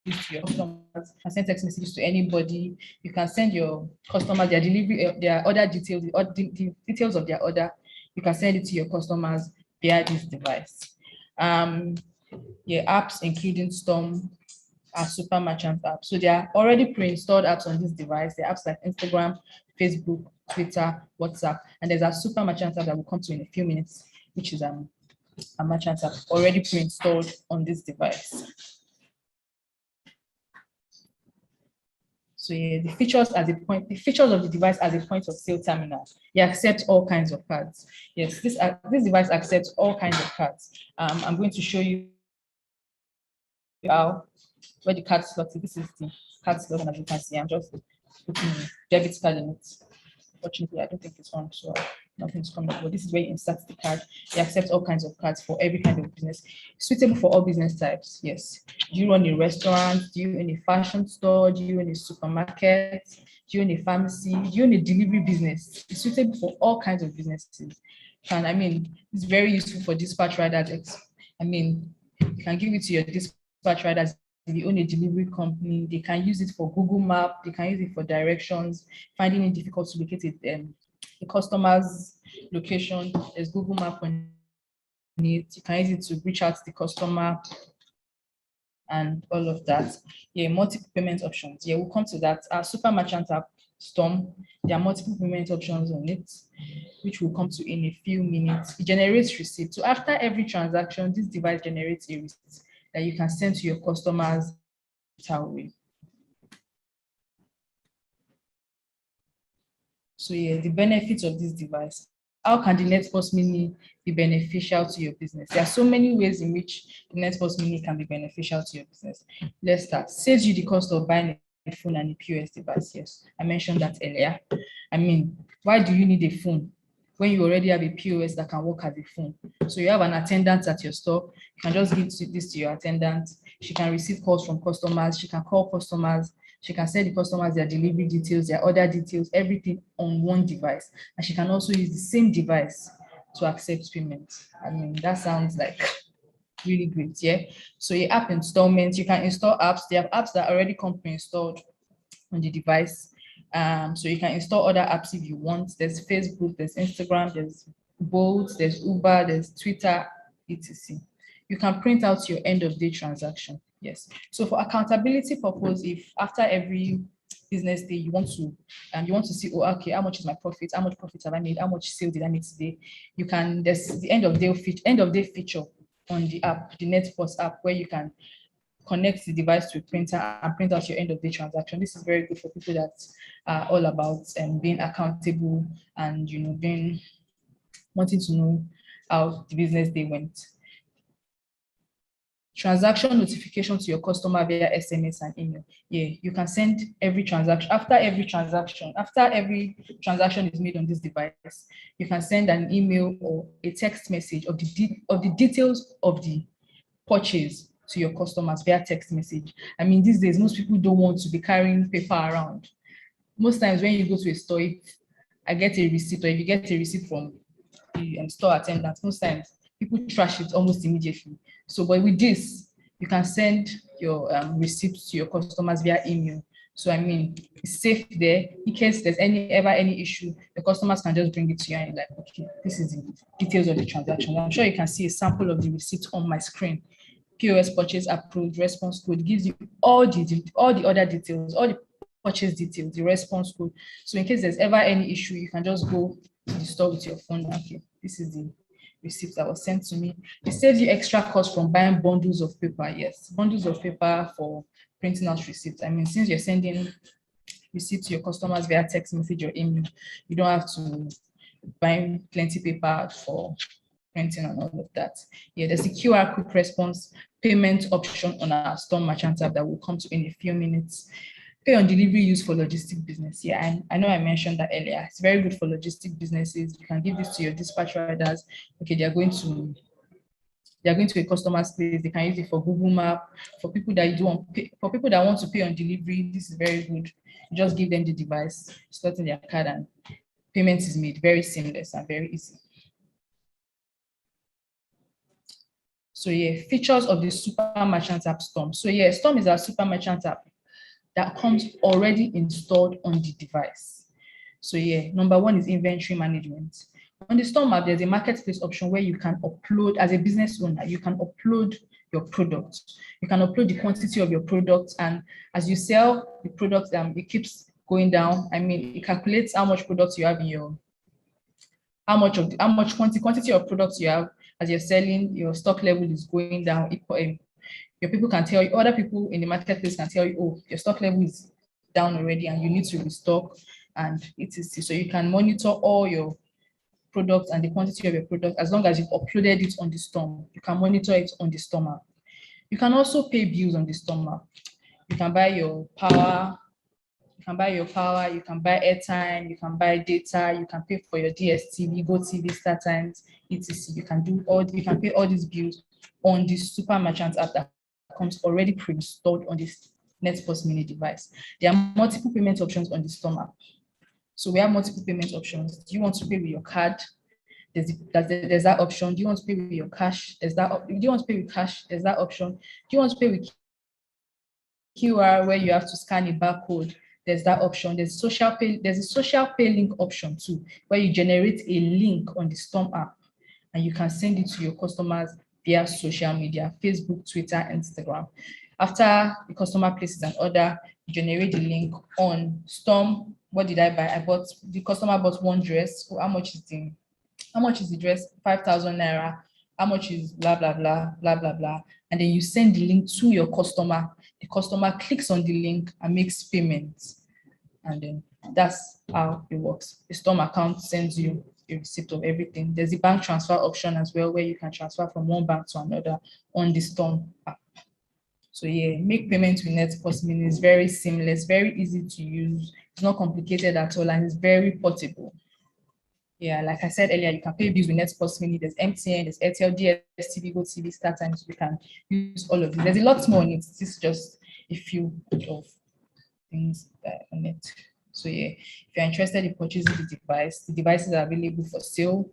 to your customers, and send text messages to anybody. You can send your customers their delivery, their order details, the details of their order. You can send it to your customers via this device. Your apps, including Storm, are super merchant apps. So there are already pre-installed apps on this device. There are apps like Instagram, Facebook, Twitter, WhatsApp, and there's a super merchant app that will come to in a few minutes, which is a merchant app already pre-installed on this device. So yeah, the features of the device as a point of sale terminal. You accept all kinds of cards. Yes, this device accepts all kinds of cards. I'm going to show you how where the card slot is. This is the card slot, and as you can see, I'm just putting a debit card in it. Fortunately, I don't think it's on, so nothing's coming up. But this is where you insert the card. They accept all kinds of cards for every kind of business. Suitable for all business types. Yes. Do you run a restaurant? Do you own a fashion store? Do you own a supermarket? Do you own a pharmacy? Do you own a delivery business? It's suitable for all kinds of businesses. And it's very useful for dispatch riders. You can give it to your dispatch riders. If you own a delivery company, they can use it for Google Map, they can use it for directions, finding it difficult to locate a customer's location. There's Google Map on it. You can use it to reach out to the customer and all of that. Yeah, multiple payment options. Yeah, we'll come to that. Our super merchant app, Storm, there are multiple payment options on it, which we'll come to in a few minutes. It generates receipts. So after every transaction, this device generates a receipt that you can send to your customers. So yeah, the benefits of this device. How can the NetPOS Mini be beneficial to your business? There are so many ways in which the NetPOS Mini can be beneficial to your business. Let's start. Saves you the cost of buying a phone and a POS device. Yes, I mentioned that earlier. Why do you need a phone when you already have a POS that can work as a phone? So you have an attendant at your store. You can just give this to your attendant. She can receive calls from customers. She can call customers. She can send the customers their delivery details, their order details, everything on one device. And she can also use the same device to accept payments. That sounds like really great, yeah? So your app installments, you can install apps. They have apps that already come pre-installed on the device. So you can install other apps if you want. There's Facebook, there's Instagram, there's Bolt, there's Uber, there's Twitter, etc. You can print out your end of day transaction. Yes. So for accountability purpose, if after every business day, you want to see, oh, okay, how much is my profit? How much profit have I made? How much sale did I make today? You can, there's the end of day feature on the app, the NetPOS app, where you can connect the device to a printer and print out your end of day transaction. This is very good for people that are all about being accountable and wanting to know how the business day went. Transaction notification to your customer via SMS and email. Yeah, you can send every transaction. After every transaction is made on this device, you can send an email or a text message of the details of the purchase to your customers via text message. I mean, these days, most people don't want to be carrying paper around. Most times when you go to a store, if I get a receipt, or if you get a receipt from the store attendant, most times people trash it almost immediately. So, but with this, you can send your receipts to your customers via email. So, I mean, it's safe there. In case there's ever any issue, the customers can just bring it to you and you're like, okay, this is the details of the transaction. I'm sure you can see a sample of the receipt on my screen. POS purchase approved, response code gives you all the other details, all the purchase details, the response code. So in case there's ever any issue, you can just go to the store with your phone. Okay, this is the receipt that was sent to me. It saves you extra cost from buying bundles of paper. Yes, bundles of paper for printing out receipts. I mean, since you're sending receipts to your customers via text message or email, you don't have to buy plenty paper for printing and all of that. Yeah, there's a QR quick response payment option on our store merchant app that will come to in a few minutes. Pay on delivery used for logistic business. Yeah, I know I mentioned that earlier. It's very good for logistic businesses. You can give this to your dispatch riders. Okay, they're going to a customer's place. They can use it for Google Map. For people that want to pay on delivery, this is very good. You just give them the device, slot in their card, and payment is made. Very seamless and very easy. So yeah, features of the Super Merchant app Storm. So yeah, Storm is our Super Merchant app that comes already installed on the device. So yeah, number one is inventory management. On the Storm app, there's a marketplace option where you can upload, as a business owner, you can upload your products. You can upload the quantity of your products, and as you sell the products, it keeps going down. I mean, it calculates how much products you have in your, how much quantity of products you have. As you're selling, your stock level is going down. Your people can tell you, other people in the marketplace can tell you, oh, your stock level is down already and you need to restock, and etc. So you can monitor all your products and the quantity of your product as long as you've uploaded it on the Storm. You can monitor it on the Storm app. You can also pay bills on the Storm app. You can buy your power, you can buy airtime, you can buy data, you can pay for your DSTV, GoTV, StarTimes, etc. You can pay all these bills on the Super Merchant app that comes already pre-installed on this NetPOS mini device. There are multiple payment options on the Storm app. So we have multiple payment options. Do you want to pay with your card? There's that option. Do you want to pay with your cash? Do you want to pay with cash? There's that option. Do you want to pay with QR where you have to scan a barcode? There's that option. There's a social pay link option too, where you generate a link on the Storm app and you can send it to your customers via social media, Facebook, Twitter, Instagram. After the customer places an order, you generate the link on Storm. What did I buy? The customer bought one dress. Oh, how much is the dress? 5,000 naira. How much is blah, blah, blah, blah, blah, blah. And then you send the link to your customer. The customer clicks on the link and makes payments. And then that's how it works. The Storm account sends you a receipt of everything. There's a bank transfer option as well, where you can transfer from one bank to another on the Storm app. So yeah, make payments with NetPOS Mini is very seamless, very easy to use. It's not complicated at all, and it's very portable. Yeah, like I said earlier, you can pay bills with NetPOS Mini. There's MTN, there's Airtel, DSTV, GoTV, StarTimes. You can use all of these. There's a lot more on it. This is just a few of things on it. So yeah, if you're interested in purchasing the devices are available for sale.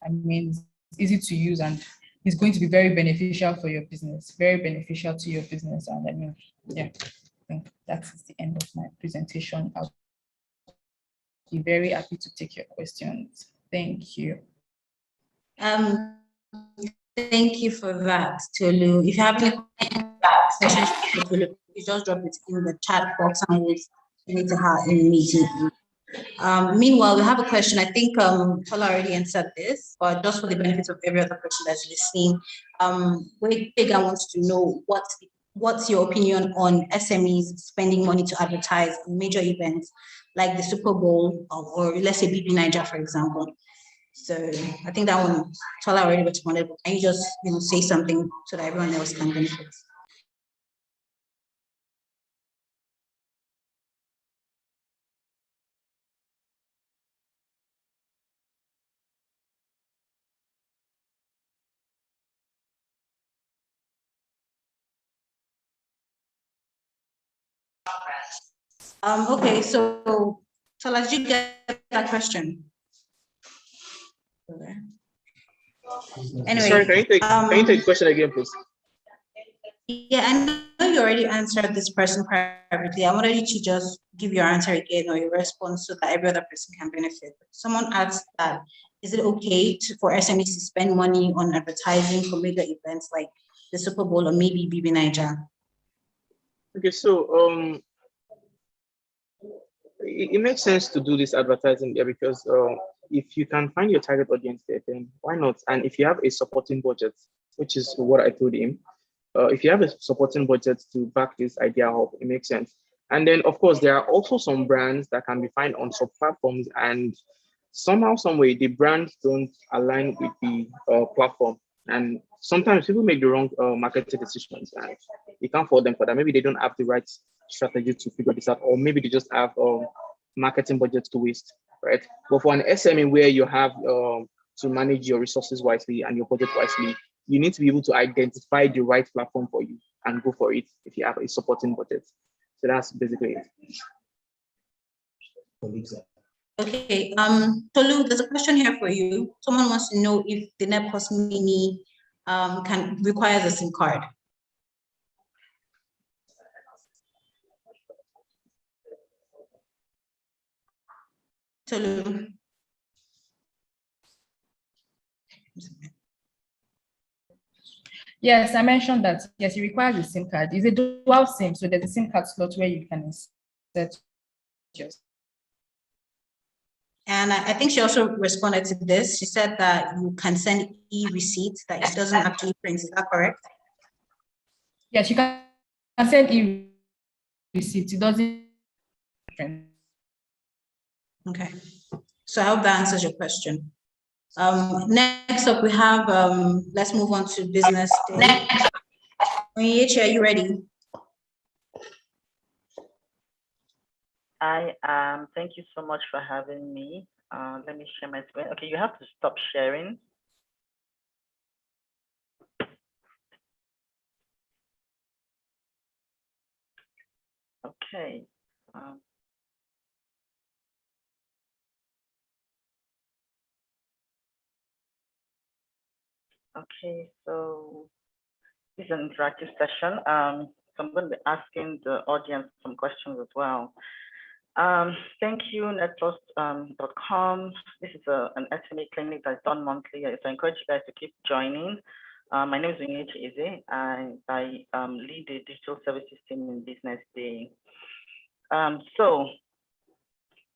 I mean, it's easy to use and it's going to be very beneficial for your business, very beneficial to your business. And I mean, yeah, I think that is the end of my presentation. I'll be very happy to take your questions. Thank you. Thank you for that, Tolu. If you have any questions, questions you just drop it in the chat box and we'll send it to her immediately. Meanwhile, we have a question. I think Tola already answered this, but just for the benefit of every other person that's listening, Wade Pagan wants to know what's your opinion on SMEs spending money to advertise on major events like the Super Bowl or let's say BB Niger, for example. So I think that one Tola already responded. But can you just say something so that everyone else can benefit? Okay, so let's just get that question. Okay. Anyway, Sorry, can you take the question again, please? Yeah, I know you already answered this person privately. I wanted you to just give your answer again or your response so that every other person can benefit. Someone asked that, is it okay for SMEs to spend money on advertising for major events like the Super Bowl or maybe BB Niger? Okay, so it makes sense to do this advertising there because if you can find your target audience there, then why not? And if you have a supporting budget, which is what I told him, if you have a supporting budget to back this idea up, it makes sense. And then, of course, there are also some brands that can be found on some platforms, and somehow, some way, the brands don't align with the platform. And sometimes people make the wrong marketing decisions, and you can't fault them for that. Maybe they don't have the right strategy to figure this out, or maybe they just have marketing budgets to waste, right? But for an SME where you have to manage your resources wisely and your budget wisely, you need to be able to identify the right platform for you and go for it if you have a supporting budget. So that's basically it. Okay, Tolu, there's a question here for you. Someone wants to know if the NEPOS Mini requires a SIM card. Tolu. Yes, I mentioned that. Yes, it requires a SIM card. It's a dual SIM, so there's a SIM card slot where you can insert yours. And I think she also responded to this. She said that you can send e-receipts that it doesn't actually print. Is that correct? Yes, you can send e-receipts. It doesn't print. Okay. So I hope that answers your question. Next up, we have, let's move on to business day. Onyechi, are you ready? I am. Thank you so much for having me. Let me share my screen. Okay, you have to stop sharing. Okay. Okay, so this is an interactive session. So I'm going to be asking the audience some questions as well. Thank you, netplus.com. This is an SME clinic that's done monthly. So I encourage you guys to keep joining. My name is Onyechi Eze, and I lead the digital services team in Business Day. Let's do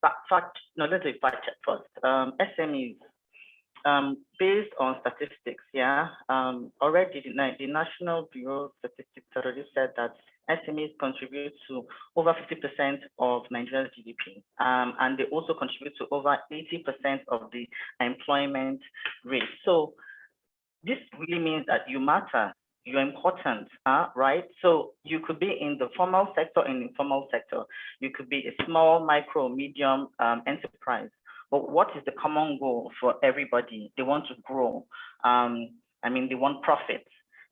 fact check first. SMEs, based on statistics, already the National Bureau of Statistics already said that SMEs contribute to over 50% of Nigeria's GDP, and they also contribute to over 80% of the employment rate. So this really means that you matter, you're important, right? So you could be in the formal sector and informal sector. You could be a small, micro, medium enterprise. But what is the common goal for everybody? They want to grow. They want profit.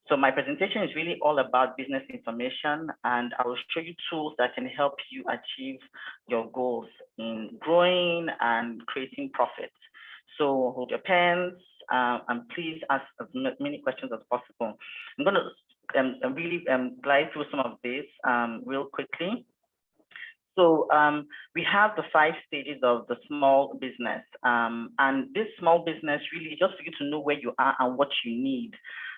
So my presentation is really all about business information, and I will show you tools that can help you achieve your goals in growing and creating profit. So hold your pens and please ask as many questions as possible. I'm going to really glide through some of this real quickly. So we have the 5 stages of the small business, and this small business really just for you to know where you are and what you need.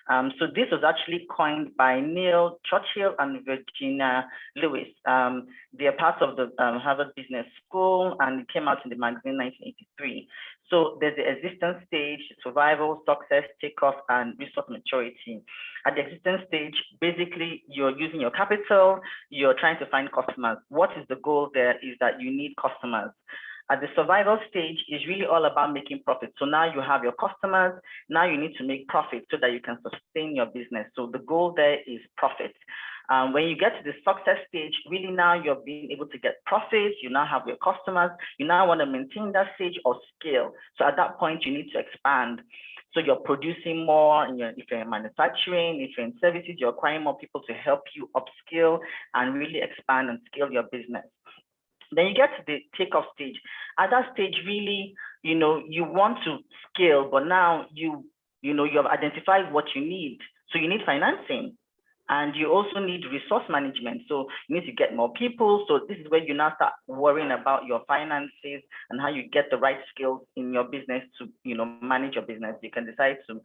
So this was actually coined by Neil Churchill and Virginia Lewis. They are part of the Harvard Business School, and it came out in the magazine 1983. So there's the existence stage, survival, success, takeoff, and resource maturity. At the existence stage, basically, you're using your capital, you're trying to find customers. What is the goal there is that you need customers. At the survival stage is really all about making profit. So now you have your customers, now you need to make profit so that you can sustain your business. So the goal there is profit. When you get to the success stage, really now you're being able to get profits, you now have your customers, you now want to maintain that stage or scale. So at that point, you need to expand. So you're producing more, and if you're in manufacturing, if you're in services, you're acquiring more people to help you upskill and really expand and scale your business. Then you get to the takeoff stage. At that stage, really, you want to scale, but now you have identified what you need. So you need financing, and you also need resource management. So you need to get more people. So this is where you now start worrying about your finances and how you get the right skills in your business to, manage your business. You can decide to,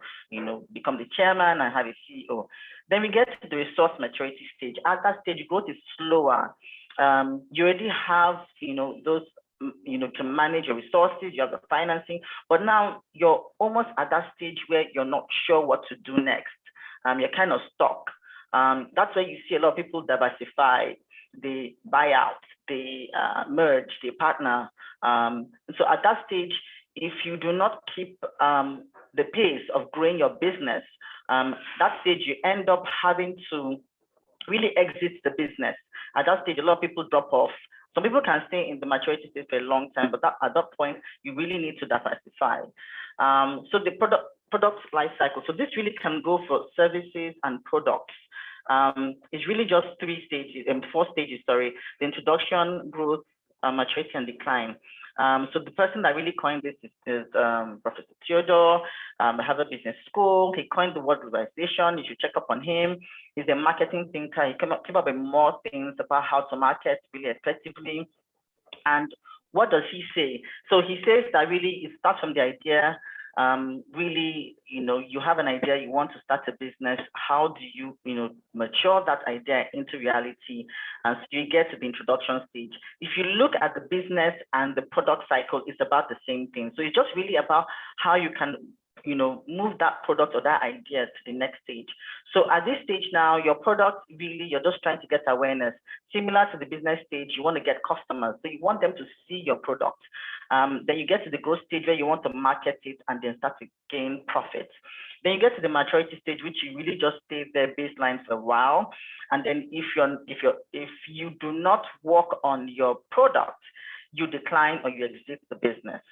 become the chairman and have a CEO. Then we get to the resource maturity stage. At that stage, growth is slower. You already have, those, to manage your resources, you have the financing, but now you're almost at that stage where you're not sure what to do next. You're kind of stuck. That's where you see a lot of people diversify, they buy out, they merge, they partner. So at that stage, if you do not keep the pace of growing your business, that stage you end up having to really exit the business. At that stage, a lot of people drop off. Some people can stay in the maturity stage for a long time, but at that point, you really need to diversify. So the product life cycle. So this really can go for services and products. It's really just 3 stages, 4 stages, sorry. The introduction, growth, maturity, and decline. So the person that really coined this is Professor Theodore, Harvard Business School. He coined the word globalization. You should check up on him. He's a marketing thinker. He came up with more things about how to market really effectively. And what does he say? So he says that really it starts from the idea. Really, you have an idea, you want to start a business. How do you, mature that idea into reality? And so you get to the introduction stage. If you look at the business and the product cycle, it's about the same thing. So it's just really about how you can, move that product or that idea to the next stage. So at this stage now, your product really, you're just trying to get awareness. Similar to the business stage, you want to get customers. So you want them to see your product. Then you get to the growth stage where you want to market it and then start to gain profits. Then you get to the maturity stage, which you really just stay there baseline for a while. And then if you do not work on your product, you decline or you exit the business.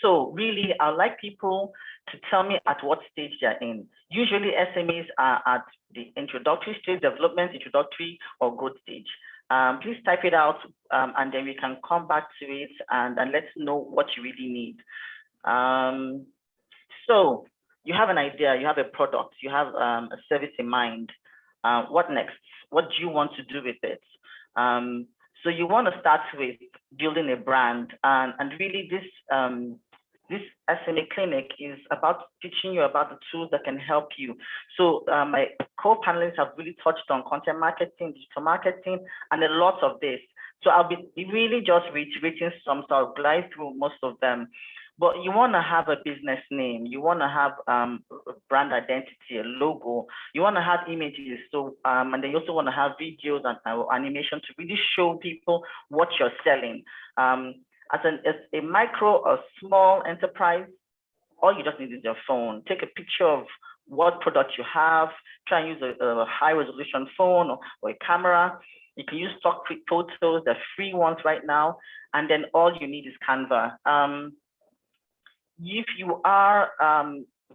So really, I'd like people to tell me at what stage they're in. Usually SMEs are at the introductory stage, development, introductory, or growth stage. Please type it out, and then we can come back to it and let's know what you really need. So you have an idea, you have a product, you have a service in mind. What next? What do you want to do with it? So you want to start with building a brand, and really this SME clinic is about teaching you about the tools that can help you. So my co-panelists have really touched on content marketing, digital marketing, and a lot of this. So I'll be really just reiterating some, so I'll glide through most of them. But you want to have a business name. You want to have brand identity, a logo. You want to have images. So and then you also want to have videos and animation to really show people what you're selling. As a micro or small enterprise, all you just need is your phone. Take a picture of what product you have. Try and use a high resolution phone or a camera. You can use stock photos, the free ones right now. And then all you need is Canva. If you are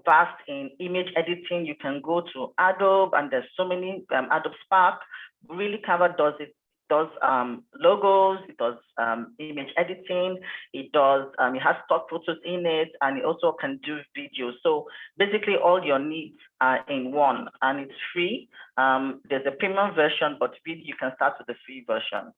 vast in image editing, you can go to Adobe, and there's so many, Adobe Spark. Really, Canva does it. Does logos, it does image editing, it has stock photos in it, and it also can do videos. So basically all your needs are in one, and it's free. There's a premium version, but really you can start with the free version.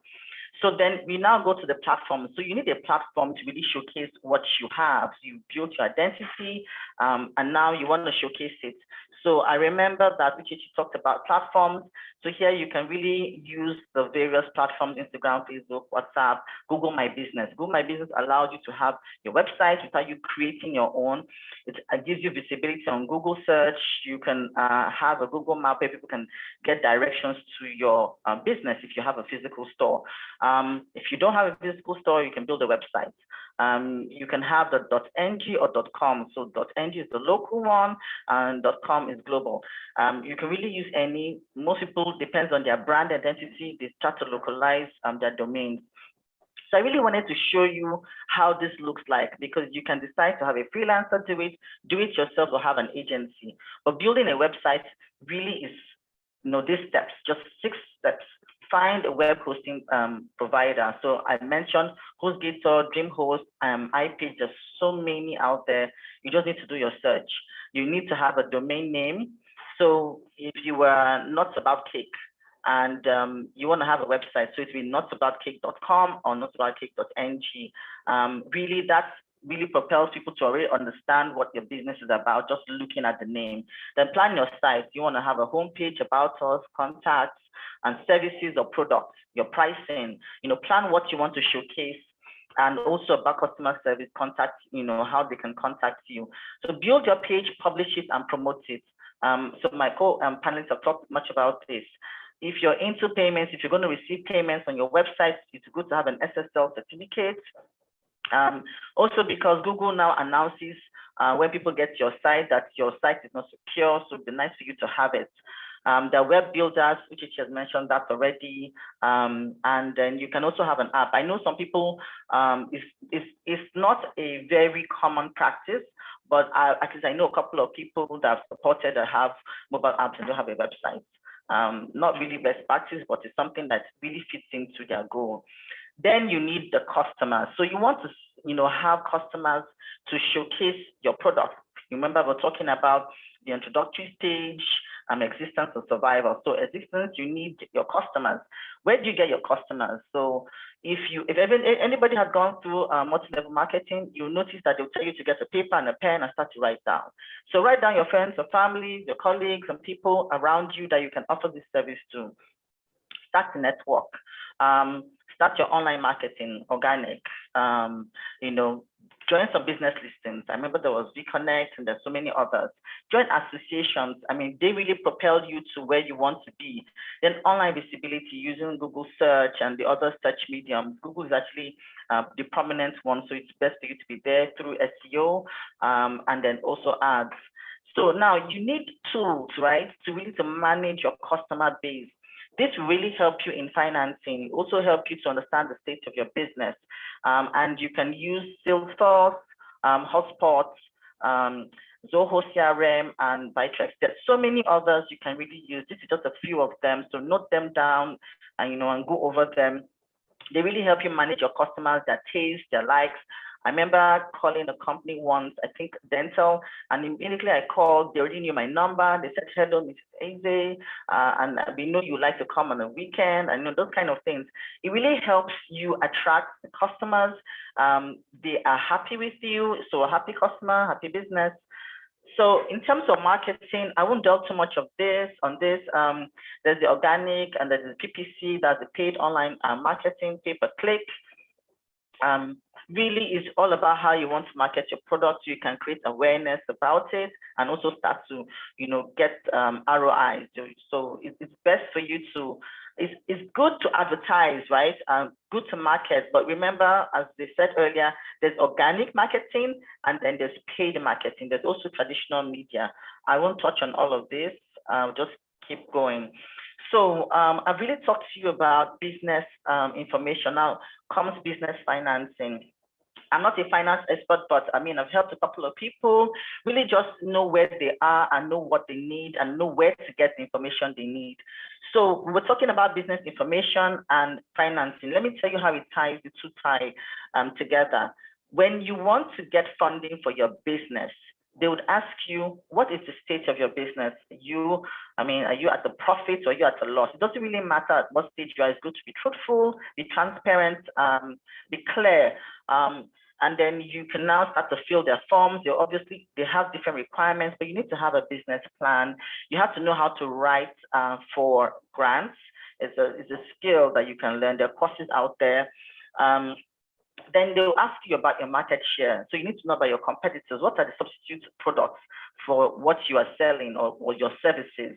So then we now go to the platform. So you need a platform to really showcase what you have. So you built your identity, and now you want to showcase it. So I remember that Uchechi talked about platforms. So here you can really use the various platforms, Instagram, Facebook, WhatsApp, Google My Business. Google My Business allows you to have your website without you creating your own. It gives you visibility on Google search. You can have a Google map where people can get directions to your business if you have a physical store. If you don't have a physical store, you can build a website. You can have the .ng or .com. So .ng is the local one and .com is global. You can really use any. Most people, depends on their brand identity, they start to localize their domains. So I really wanted to show you how this looks like, because you can decide to have a freelancer do it yourself, or have an agency. But building a website really is, these steps, just 6 steps. Find a web hosting provider. So I mentioned HostGator, DreamHost, iPage. There's so many out there. You just need to do your search. You need to have a domain name. So if you were Not About Cake and you want to have a website, so it will be notaboutcake.com or notaboutcake.ng. Really, that's really propels people to already understand what your business is about, just looking at the name. Then plan your site. You want to have a homepage, about us, contacts, and services or products, your pricing, plan what you want to showcase, and also about customer service, contact, how they can contact you. So build your page, publish it, and promote it. So my panelists have talked much about this. If you're into payments, if you're going to receive payments on your website, it's good to have an SSL certificate. Also, because Google now announces when people get your site that your site is not secure, so it'd be nice for you to have it. The web builders, which she has mentioned that already, and then you can also have an app. I know some people, it's not a very common practice, but at least I know a couple of people that have supported that have mobile apps and don't have a website. Not really best practice, but it's something that really fits into their goal. Then you need the customers. So you want to, have customers to showcase your product. Remember, we're talking about the introductory stage, existence and survival. So existence, you need your customers. Where do you get your customers? So if anybody has gone through multi-level marketing, you'll notice that they'll tell you to get a paper and a pen and start to write down. So write down your friends, your family, your colleagues, and people around you that you can offer this service to. Start the network. Start your online marketing, organic, join some business listings. I remember there was VConnect and there's so many others. Join associations. They really propel you to where you want to be. Then online visibility using Google search and the other search mediums. Google is actually the prominent one, so it's best for you to be there through SEO and then also ads. So now you need tools, right, to really manage your customer base. This will really help you in financing, also help you to understand the state of your business. And you can use Salesforce, Hotspots, Zoho CRM, and Bitrex. There's so many others you can really use. This is just a few of them. So note them down and, and go over them. They really help you manage your customers, their tastes, their likes. I remember calling a company once, I think dental, and immediately I called, they already knew my number. They said, hello, Mrs. Eze, and we know you like to come on a weekend, and those kind of things. It really helps you attract the customers. They are happy with you, so a happy customer, happy business. So in terms of marketing, I won't delve too much on this. There's the organic and there's the PPC, that's the paid online marketing, pay-per-click. Really is all about how you want to market your product. You can create awareness about it and also start to, get ROIs. So it's best for you to, it's good to advertise, right? Good to market, but remember, as they said earlier, there's organic marketing and then there's paid marketing. There's also traditional media. I won't touch on all of this. I'll just keep going. So I've really talked to you about business information. Now comes business financing. I'm not a finance expert, but I've helped a couple of people really just know where they are and know what they need and know where to get the information they need. So we're talking about business information and financing. Let me tell you how it ties, the two tie together. When you want to get funding for your business, they would ask you, what is the state of your business? Are you at the profit or are you at a loss? It doesn't really matter at what stage you are. It's good to be truthful, be transparent, be clear. And then you can now start to fill their forms. They have different requirements, but you need to have a business plan. You have to know how to write for grants. It's a skill that you can learn. There are courses out there. Then they'll ask you about your market share. So you need to know about your competitors. What are the substitute products for what you are selling or your services?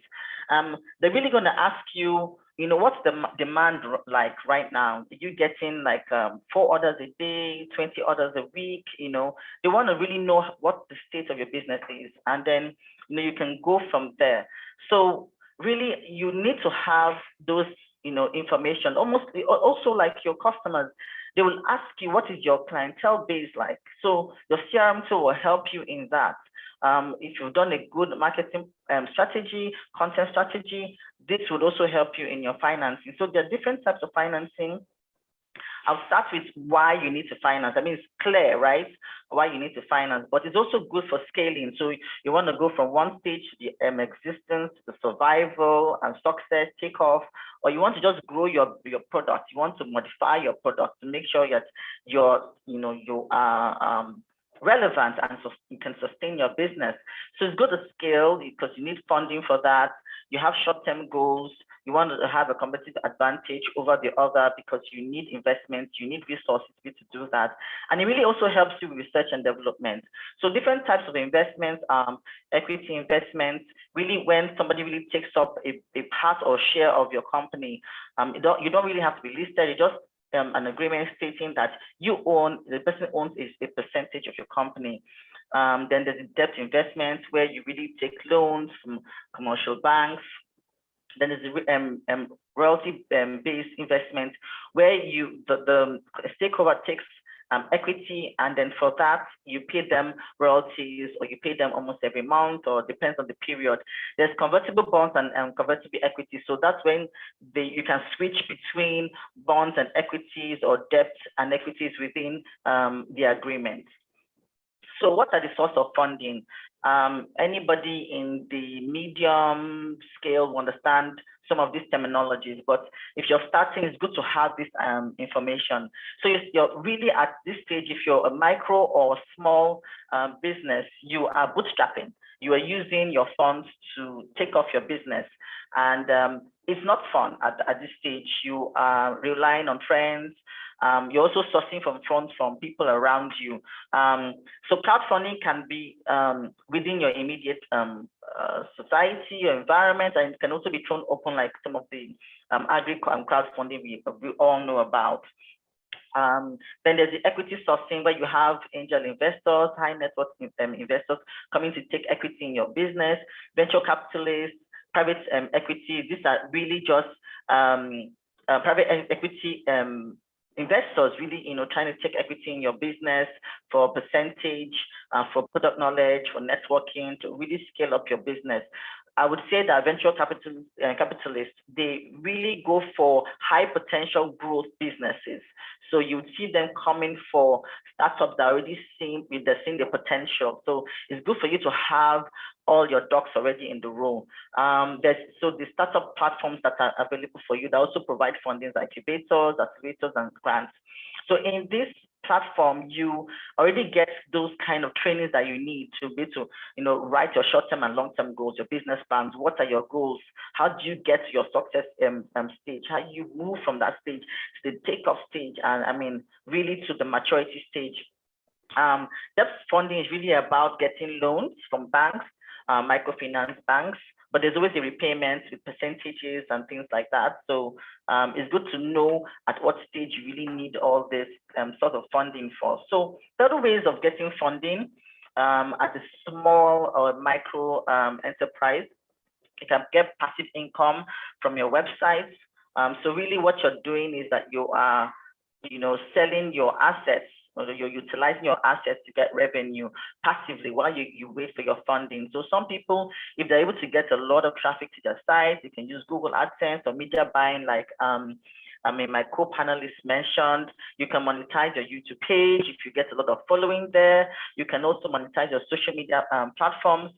They're really going to ask you, what's the demand like right now? Are you getting like 4 orders a day, 20 orders a week? They want to really know what the state of your business is. And then, you can go from there. So really, you need to have those, information, almost also like your customers. They will ask you, what is your clientele base like? So your CRM tool will help you in that. If you've done a good marketing strategy, content strategy, this would also help you in your financing. So there are different types of financing. I'll start with why you need to finance. I mean, it's clear, right? Why you need to finance, but it's also good for scaling. So you want to go from one stage, the existence, the survival and success, take off, or you want to just grow your product. You want to modify your product to make sure that you are relevant and so you can sustain your business. So it's good to scale because you need funding for that. You have short-term goals. You want to have a competitive advantage over the other because you need investments, you need resources to do that. And it really also helps you with research and development. So different types of investments, equity investments, really when somebody really takes up a part or share of your company, you don't really have to be listed. It's just an agreement stating that the person owns a percentage of your company. Then there's debt investments where you really take loans from commercial banks. Then there's royalty-based investment where the stakeholder takes equity, and then for that you pay them royalties, or you pay them almost every month, or depends on the period. There's convertible bonds and convertible equity. So that's when you can switch between bonds and equities, or debt and equities within the agreement. So what are the source of funding? Anybody in the medium scale will understand some of these terminologies, but if you're starting, it's good to have this information. So you're really at this stage, if you're a micro or small business, you are bootstrapping. You are using your funds to take off your business. And it's not fun at this stage. You are relying on friends. You're also sourcing from funds from people around you. So crowdfunding can be within your immediate society, your environment, and it can also be thrown open like some of the agri crowdfunding we all know about. Then there's the equity sourcing where you have angel investors, high net worth investors coming to take equity in your business, venture capitalists, private equity. These are really just private equity investors really, trying to take equity in your business for percentage, for product knowledge, for networking, to really scale up your business. I would say that venture capitalists, they really go for high potential growth businesses. So you see them coming for startups that are already seeing the potential. So it's good for you to have all your ducks already in the row. So the startup platforms that are available for you that also provide funding, like incubators, accelerators, and grants. So in this platform, you already get those kind of trainings that you need to be to, write your short-term and long-term goals, your business plans. What are your goals? How do you get to your success stage? How do you move from that stage to the takeoff stage, and really to the maturity stage? Debt funding is really about getting loans from banks, microfinance banks, but there's always a repayment with percentages and things like that. So it's good to know at what stage you really need all this sort of funding for. So there are ways of getting funding at a small or micro enterprise. You can get passive income from your website. So really what you're doing is that you are, selling your assets, or you're utilizing your assets to get revenue passively while you wait for your funding. So some people, if they're able to get a lot of traffic to their site, they can use Google AdSense or media buying like my co-panelists mentioned. You can monetize your YouTube page if you get a lot of following there. You can also monetize your social media platforms.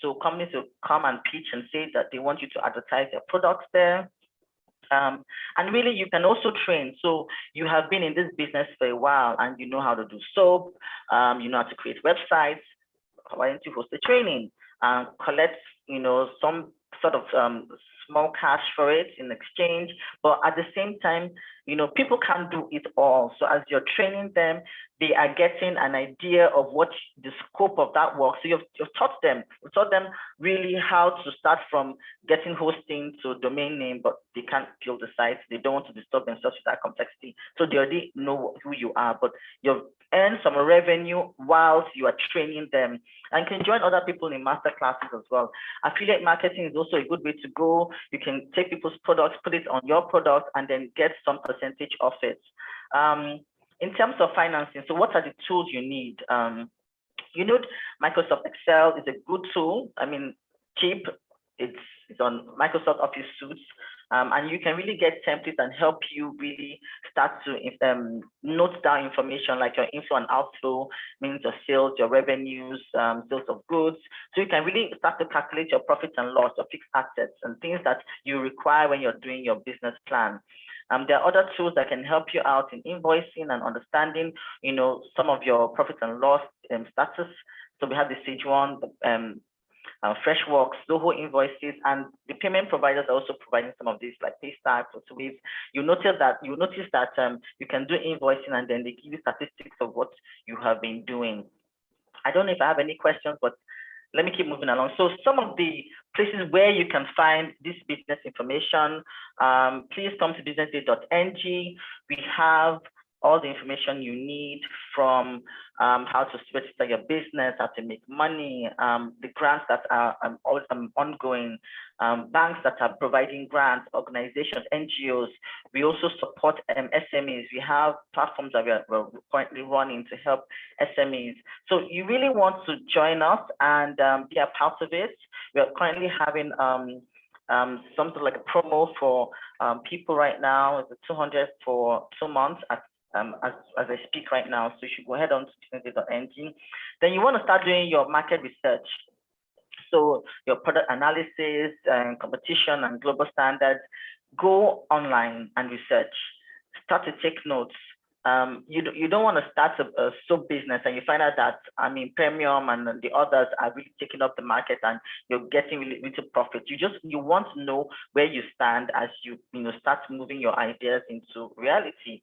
So companies will come and pitch and say that they want you to advertise their products there. And really, you can also train. So you have been in this business for a while and you know how to do soap, you know how to create websites. Why don't you host a training and collect, some sort of small cash for it in exchange? But at the same time, people can't do it all. So as you're training them, they are getting an idea of what the scope of that work. So you've taught them really how to start from getting hosting to domain name, but they can't build the site. They don't want to disturb themselves with that complexity. So they already know who you are, but you've earned some revenue whilst you are training them, and can join other people in master classes as well. Affiliate marketing is also a good way to go. You can take people's products, put it on your product, and then get some percentage of it. In terms of financing, so what are the tools you need? Microsoft Excel is a good tool. I mean, cheap. It's on Microsoft Office suites. And you can really get templates and help you really start to note down information like your inflow and outflow, means of sales, your revenues, sales of goods. So you can really start to calculate your profits and loss, your fixed assets, and things that you require when you're doing your business plan. There are other tools that can help you out in invoicing and understanding, some of your profit and loss status. So we have the Sage One, Freshworks, Zoho invoices, and the payment providers are also providing some of these like Paystack or Swift. You notice that you can do invoicing and then they give you statistics of what you have been doing. I don't know if I have any questions, but let me keep moving along. So some of the places where you can find this business information, please come to businessday.ng. We have all the information you need, from how to register your business, how to make money, the grants that are ongoing, banks that are providing grants, organizations, NGOs. We also support SMEs. We have platforms that we're currently running to help SMEs. So you really want to join us and be a part of it. We're currently having something like a promo for people right now. It's 200 for 2 months as I speak right now. So you should go ahead on to businessday.ng. Then you want to start doing your market research. So your product analysis and competition and global standards. Go online and research. Start to take notes. You don't want to start a soap business and you find out that Premium and the others are really taking up the market and you're getting really into profit. You want to know where you stand as you start moving your ideas into reality.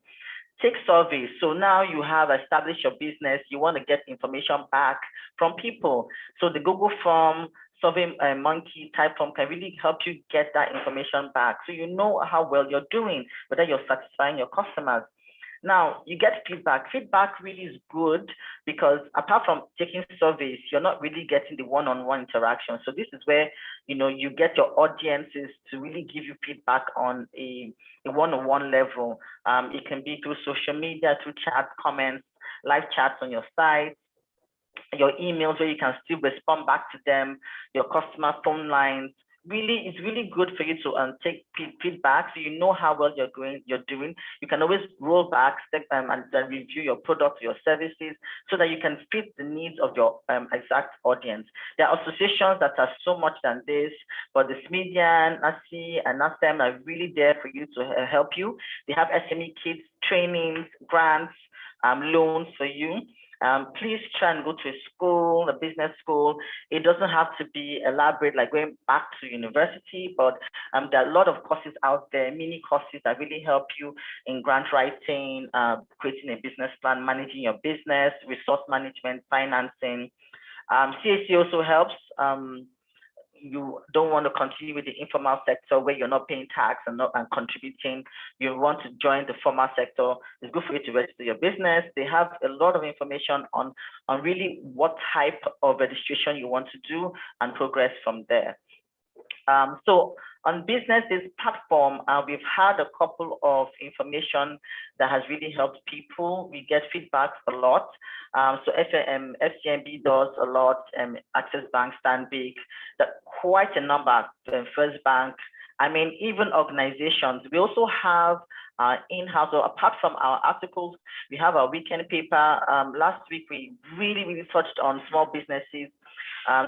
Take surveys. So now you have established your business, you want to get information back from people. So the Google form, Survey Monkey type form can really help you get that information back. So you know how well you're doing, whether you're satisfying your customers. Now you get feedback. Feedback really is good because apart from taking surveys, you're not really getting the one-on-one interaction. So this is where you get your audiences to really give you feedback on a one-on-one level. It can be through social media, through chat, comments, live chats on your site, your emails where you can still respond back to them, your customer phone lines. It's really good for you to take feedback so you know how well you're doing. You can always roll back and then review your products, your services, so that you can fit the needs of your exact audience. There are associations that are so much than this, but the SMEdian, NASI, and NASEM are really there for you to help you. They have SME kids trainings, grants, loans for you. Please try and go to a business school. It doesn't have to be elaborate, like going back to university, but there are a lot of courses out there, mini courses that really help you in grant writing, creating a business plan, managing your business, resource management, financing. CAC also helps. You don't want to continue with the informal sector where you're not paying tax and contributing. You want to join the formal sector. It's good for you to register your business. They have a lot of information on really what type of registration you want to do and progress from there. So on businesses platform, we've had a couple of information that has really helped people. We get feedback a lot. So FCMB does a lot, Access Bank, Stanbic, quite a number, First Bank. Even organizations. We also have in-house. So apart from our articles, we have our weekend paper. Last week, we really touched on small businesses.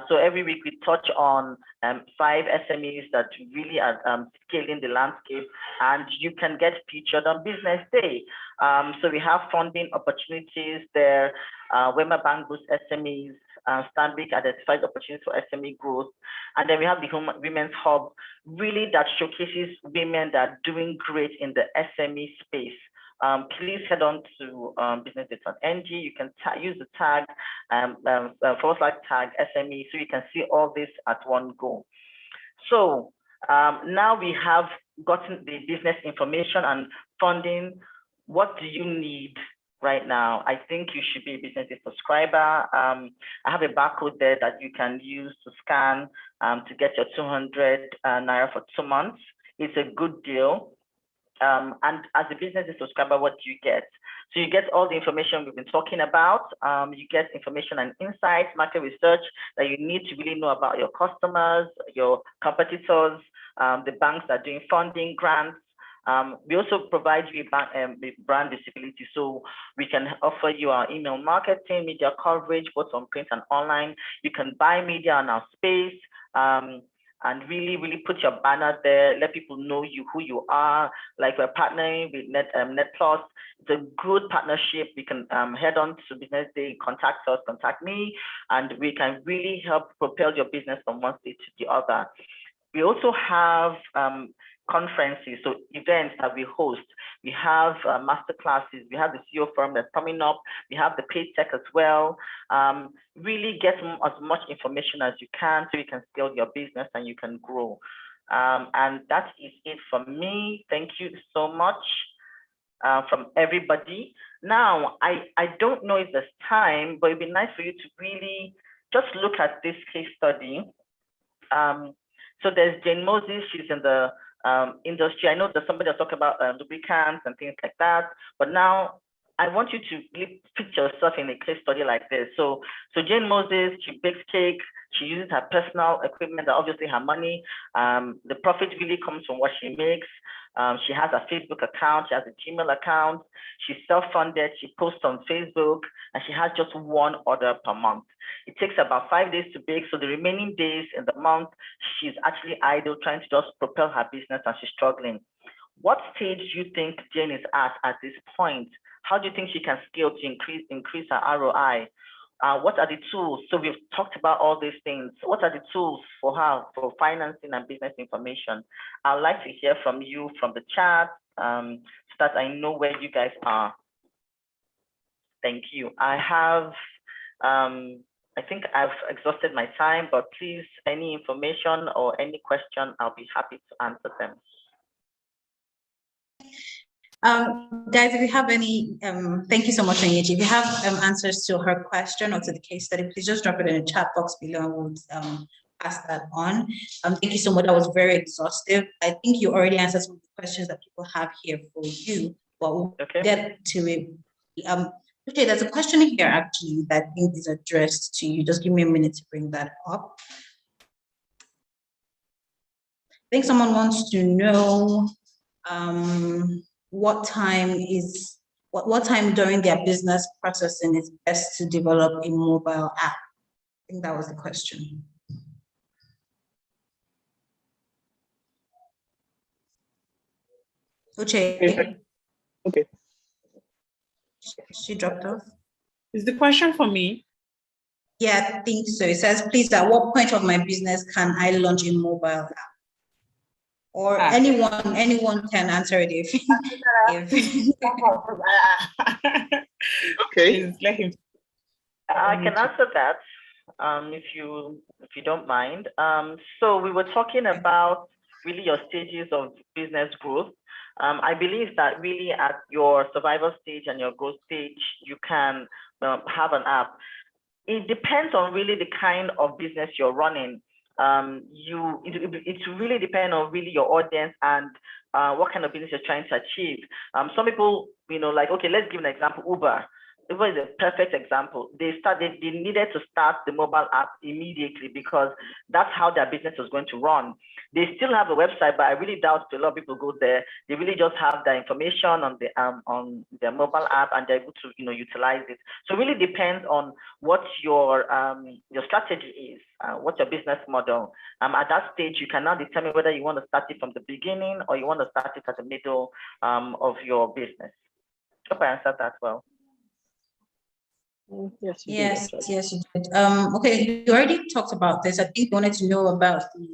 So every week we touch on 5 SMEs that really are scaling the landscape, and you can get featured on Business Day. So we have funding opportunities there. Wema Bank boosts SMEs, Stanbic identifies opportunities for SME growth. And then we have the Women's Hub, really that showcases women that are doing great in the SME space. Please head on to businessday.ng. You can use the tag /tag SME, so you can see all this at one go. So now we have gotten the business information and funding. What do you need right now? I think you should be a Business Day subscriber. I have a barcode there that you can use to scan to get your 200 Naira for 2 months. It's a good deal. And as a Business Day subscriber, what do you get? So you get all the information we've been talking about. You get information and insights, market research that you need to really know about your customers, your competitors, the banks that are doing funding, grants. We also provide you brand visibility, so we can offer you our email marketing, media coverage, both on print and online. You can buy media on our space. And really put your banner there, let people know who you are. Like we're partnering with Net Plus. It's a good partnership. You can head on to Business Day, contact us, contact me, and we can really help propel your business from one stage to the other. We also have conferences, so events that we host. We have master classes. We have the CEO forum that's coming up. We have the paid tech as well. Really get as much information as you can so you can scale your business and you can grow. And that is it from me. Thank you so much from everybody. Now, I don't know if there's time, but it'd be nice for you to really just look at this case study. So there's Jane Moses. She's in the industry. I know that somebody will talk about lubricants and things like that, but now I want you to really picture yourself in a case study like this. So Jane Moses, she bakes cake. She uses her personal equipment, obviously her money. The profit really comes from what she makes. She has a Facebook account. She has a Gmail account. She's self-funded. She posts on Facebook, and she has just 1 order per month. It takes about 5 days to bake. So the remaining days in the month, she's actually idle, trying to just propel her business, and she's struggling. What stage do you think Jane is at this point? How do you think she can scale to increase her ROI? What are the tools? So we've talked about all these things. What are the tools for her for financing and business information? I'd like to hear from you from the chat so that I know where you guys are. Thank you. I think I've exhausted my time, but please, any information or any question, I'll be happy to answer them. Guys, if you have any, thank you so much, Onyechi. If you have answers to her question or to the case study, please just drop it in the chat box below and we'll pass that on. Thank you so much. That was very exhaustive. I think you already answered some of the questions that people have here for you, but we'll get to it. Okay, there's a question here actually that I think is addressed to you. Just give me a minute to bring that up. I think someone wants to know what time during their business processing is best to develop a mobile app. I think that was the question. Okay. Okay. She dropped off. Is the question for me? Yeah, I think so. It says, please, at what point of my business can I launch a mobile app? Or anyone can answer it if Okay. I can answer that if you don't mind. So we were talking about really your stages of business growth. I believe that really at your survival stage and your growth stage, you can have an app. It depends on really the kind of business you're running. It really depends on really your audience and what kind of business you're trying to achieve. Some people, like, okay, let's give an example, Uber. it was a perfect example. They needed to start the mobile app immediately because that's how their business was going to run. They still have a website, but I really doubt a lot of people go there. They really just have their information on their mobile app, and they're able to utilize it. So it really depends on what your strategy is, what's your business model. At that stage, you can now determine whether you want to start it from the beginning or you want to start it at the middle of your business. Hope I answered that well. Yes, you Yes, did, yes, you did. Okay, you already talked about this. I think you wanted to know about the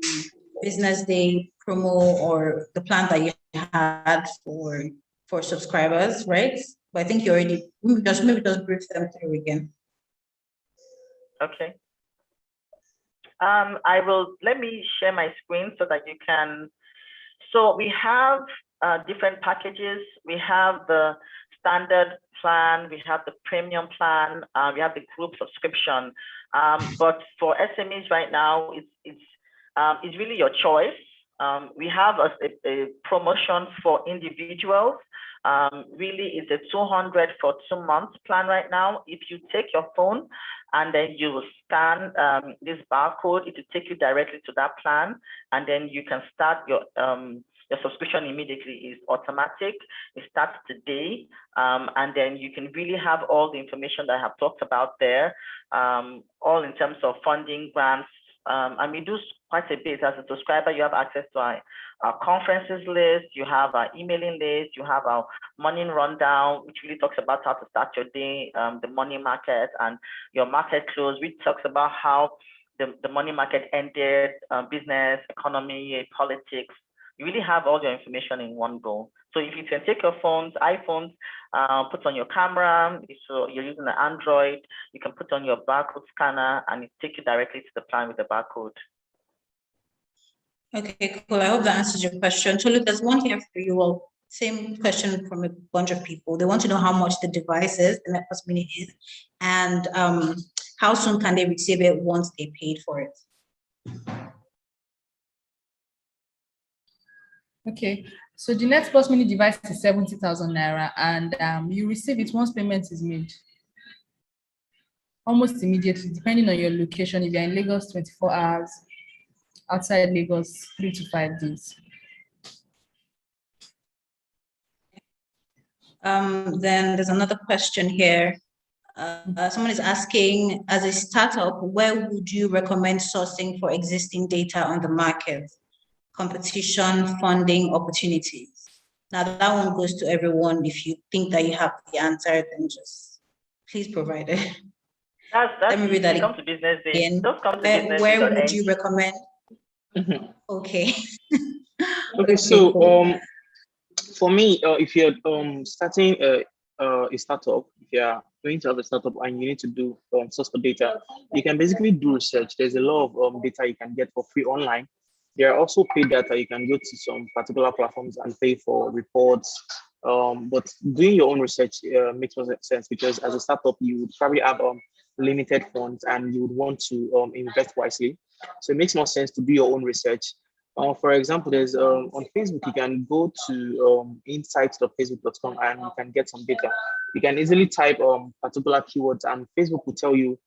business day promo or the plan that you had for subscribers, right? But I think you already maybe just brief them through again. Okay. Let me share my screen so that you can. So we have different packages. We have the standard plan, we have the premium plan, we have the group subscription. But for SMEs right now, it's really your choice. We have a promotion for individuals. Really, it's a 200 for 2 months plan right now. If you take your phone and then you scan this barcode, it will take you directly to that plan, and then you can start your subscription immediately. Is automatic. It starts today, and then you can really have all the information that I have talked about there, all in terms of funding, grants, and we do quite a bit. As a subscriber, you have access to our conferences list, you have our emailing list, you have our morning rundown, which really talks about how to start your day, the money market, and your market close, which talks about how the money market ended, business, economy, politics. You really have all your information in one go. So if you can take your phones, iPhones, put on your camera, so you're using an Android, you can put on your barcode scanner and it take you directly to the plan with the barcode. Okay, cool. I hope that answers your question. So look, there's one here for you. Well, same question from a bunch of people. They want to know how much the device is, the Netflix Mini is, and how soon can they receive it once they paid for it? Okay, so the Net Plus Mini device is 70,000 naira, and you receive it once payment is made. Almost immediately, depending on your location. If you're in Lagos, 24 hours, outside Lagos, 3 to 5 days. Then there's another question here. Someone is asking, as a startup, where would you recommend sourcing for existing data on the market? Competition, funding, opportunities. Now that one goes to everyone. If you think that you have the answer, then just please provide it. That's Let me read that come to business day. Just come to business where day. would you recommend? Okay. Okay, so for me, if you're starting a startup, if you're going to have a startup and you need to do source for data, you can basically do research. There's a lot of data you can get for free online. There are also paid data. You can go to some particular platforms and pay for reports. But doing your own research makes more sense because as a startup, you would probably have limited funds and you would want to invest wisely. So it makes more sense to do your own research. For example, there's on Facebook, you can go to insights.facebook.com and you can get some data. You can easily type particular keywords and Facebook will tell you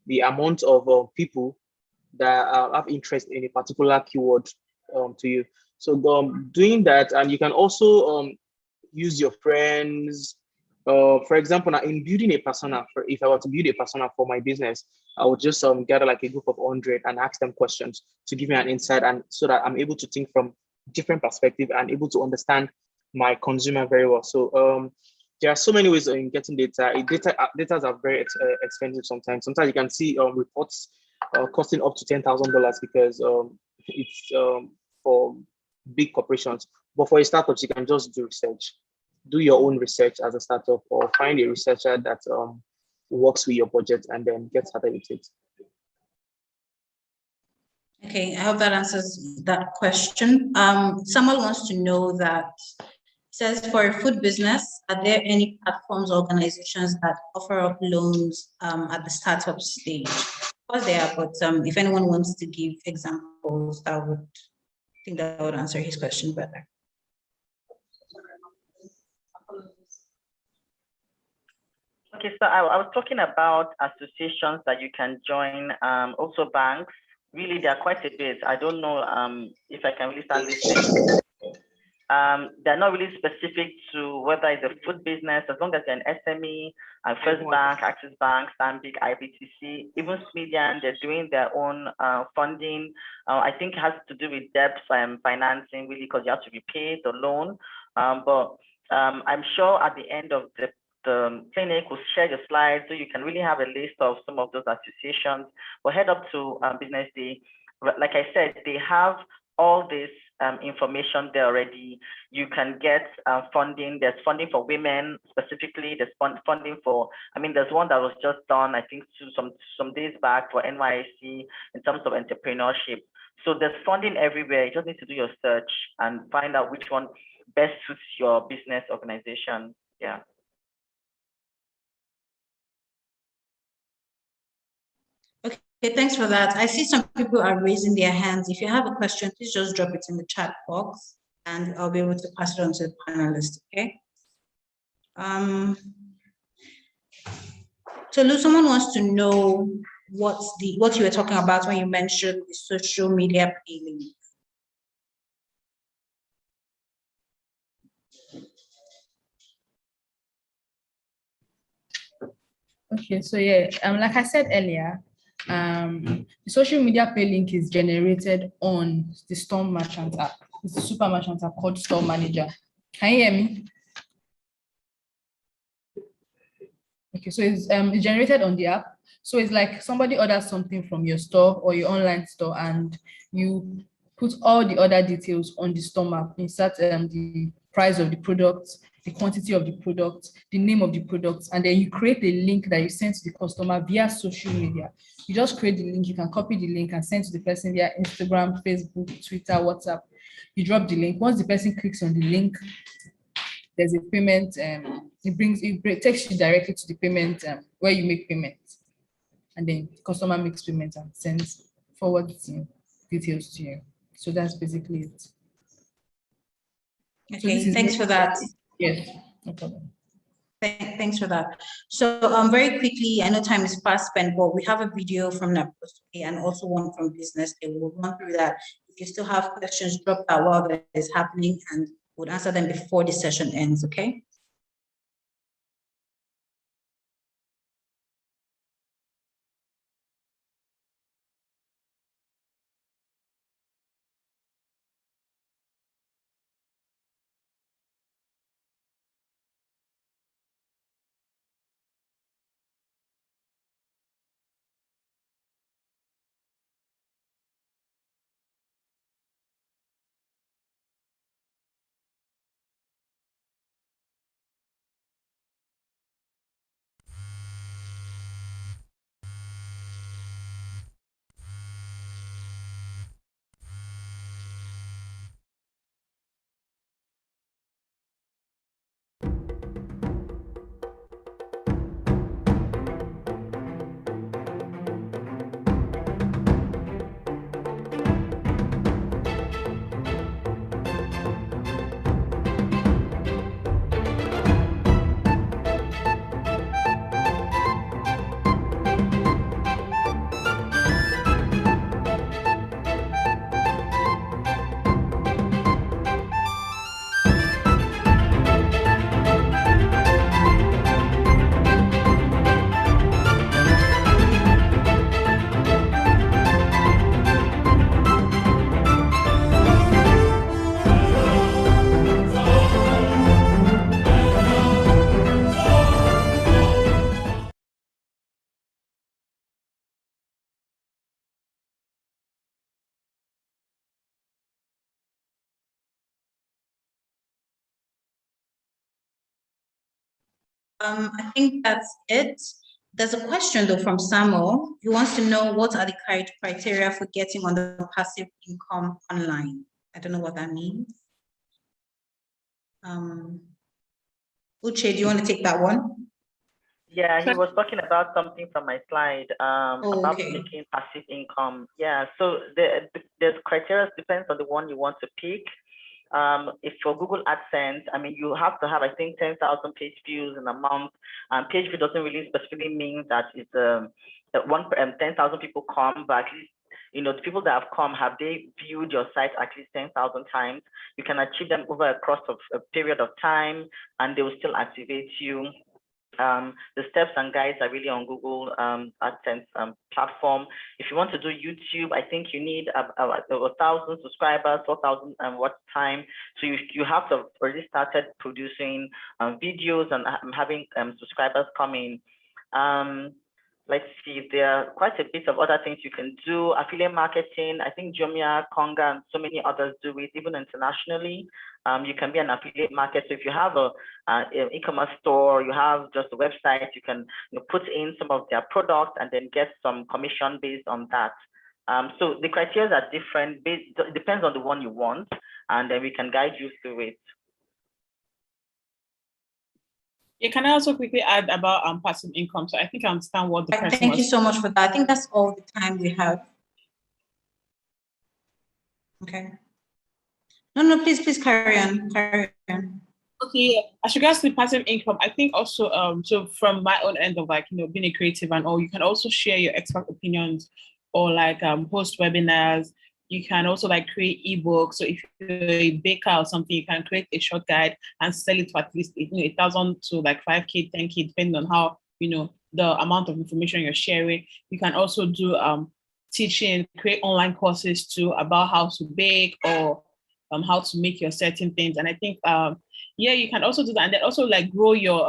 the amount of people that have interest in a particular keyword to you. So doing that, and you can also use your friends. For example, now in building a persona, if I were to build a persona for my business, I would just gather like a group of 100 and ask them questions to give me an insight, and so that I'm able to think from different perspectives and able to understand my consumer very well. So there are so many ways in getting data. Data are very expensive sometimes. Sometimes you can see reports costing up to $10,000 because it's for big corporations. But for a startup, you can just do research. Do your own research as a startup, or find a researcher that works with your budget and then get started with it. Okay, I hope that answers that question. Someone wants to know that, says, for a food business, are there any platforms or organizations that offer up loans at the startup stage? Of course there are, but if anyone wants to give examples, I think that would answer his question better. Okay, so I was talking about associations that you can join, also banks. Really, there are quite a bit. I don't know if I can really start listing. They're not really specific to whether it's a food business, as long as you're an SME, First Bank, Access Bank, Stanbic, IBTC, even Median, they're doing their own funding. I think it has to do with debt financing, really, because you have to repay the loan. But I'm sure at the end of the clinic will share the slides so you can really have a list of some of those associations. But head up to Business Day. Like I said, they have all this information there already. You can get funding. There's funding for women specifically. There's funding for, there's one that was just done, I think, some days back for NYC in terms of entrepreneurship. So there's funding everywhere. You just need to do your search and find out which one best suits your business organization. Yeah. Okay, thanks for that. I see some people are raising their hands. If you have a question, please just drop it in the chat box and I'll be able to pass it on to the panelists, okay? So Lou, someone wants to know what you were talking about when you mentioned the social media payment. Okay, so yeah, like I said earlier, the social media pay link is generated on the Store Merchant app. It's a super merchant app called Store Manager. Can you hear me? Okay, so it's generated on the app. So it's like somebody orders something from your store or your online store, and you put all the other details on the store map. Insert the price of the product, the quantity of the product, the name of the product, and then you create a link that you send to the customer via social media. You just create the link, you can copy the link and send to the person via Instagram, Facebook, Twitter, WhatsApp. You drop the link. Once the person clicks on the link, there's a payment, it takes you directly to the payment where you make payment. And then the customer makes payment and sends forward the details to you. So that's basically it. Okay, so thanks for that. Yes, no problem. Thanks for that. So very quickly, I know time is fast spent, but we have a video from NAPOS and also one from Business Day. We'll run through that. If you still have questions, drop that while that is happening and we'll answer them before the session ends, okay? I think that's it. There's a question though from Samuel. He wants to know what are the criteria for getting on the passive income online. I don't know what that means. Uche, do you want to take that one? Yeah, he was talking about something from my slide about okay. making passive income. Yeah, so the criteria depends on the one you want to pick. if for Google AdSense, I mean, you have to have, I think, 10,000 page views in a month. Page view doesn't really specifically mean that it's that 10,000 people come, but at least, you know, the people that have come, have they viewed your site at least 10,000 times? You can achieve them over a course of a period of time, and they will still activate you. The steps and guides are really on Google AdSense platform. If you want to do YouTube, I think you need 1,000 subscribers, 4,000 watch time. So you have to have already started producing videos and having subscribers coming. Let's see, there are quite a bit of other things you can do. Affiliate marketing, I think Jumia, Konga, and so many others do it, even internationally. You can be an affiliate marketer. So if you have an e-commerce store, you have just a website, you can put in some of their products and then get some commission based on that. So the criteria are different. It depends on the one you want, and then we can guide you through it. Yeah, can I also quickly add about passive income? So I think I understand what the question Thank you so much for that. I think that's all the time we have. Okay. No, please carry on. Okay, as regards to passive income, I think also so from my own end of being a creative and all, you can also share your expert opinions or host webinars. You can also create ebooks. So if you're a baker or something, you can create a short guide and sell it for at least 1,000 to 5K, 10K, depending on how the amount of information you're sharing. You can also do teaching, create online courses too about how to bake or how to make your certain things. And I think yeah, you can also do that, and then also grow your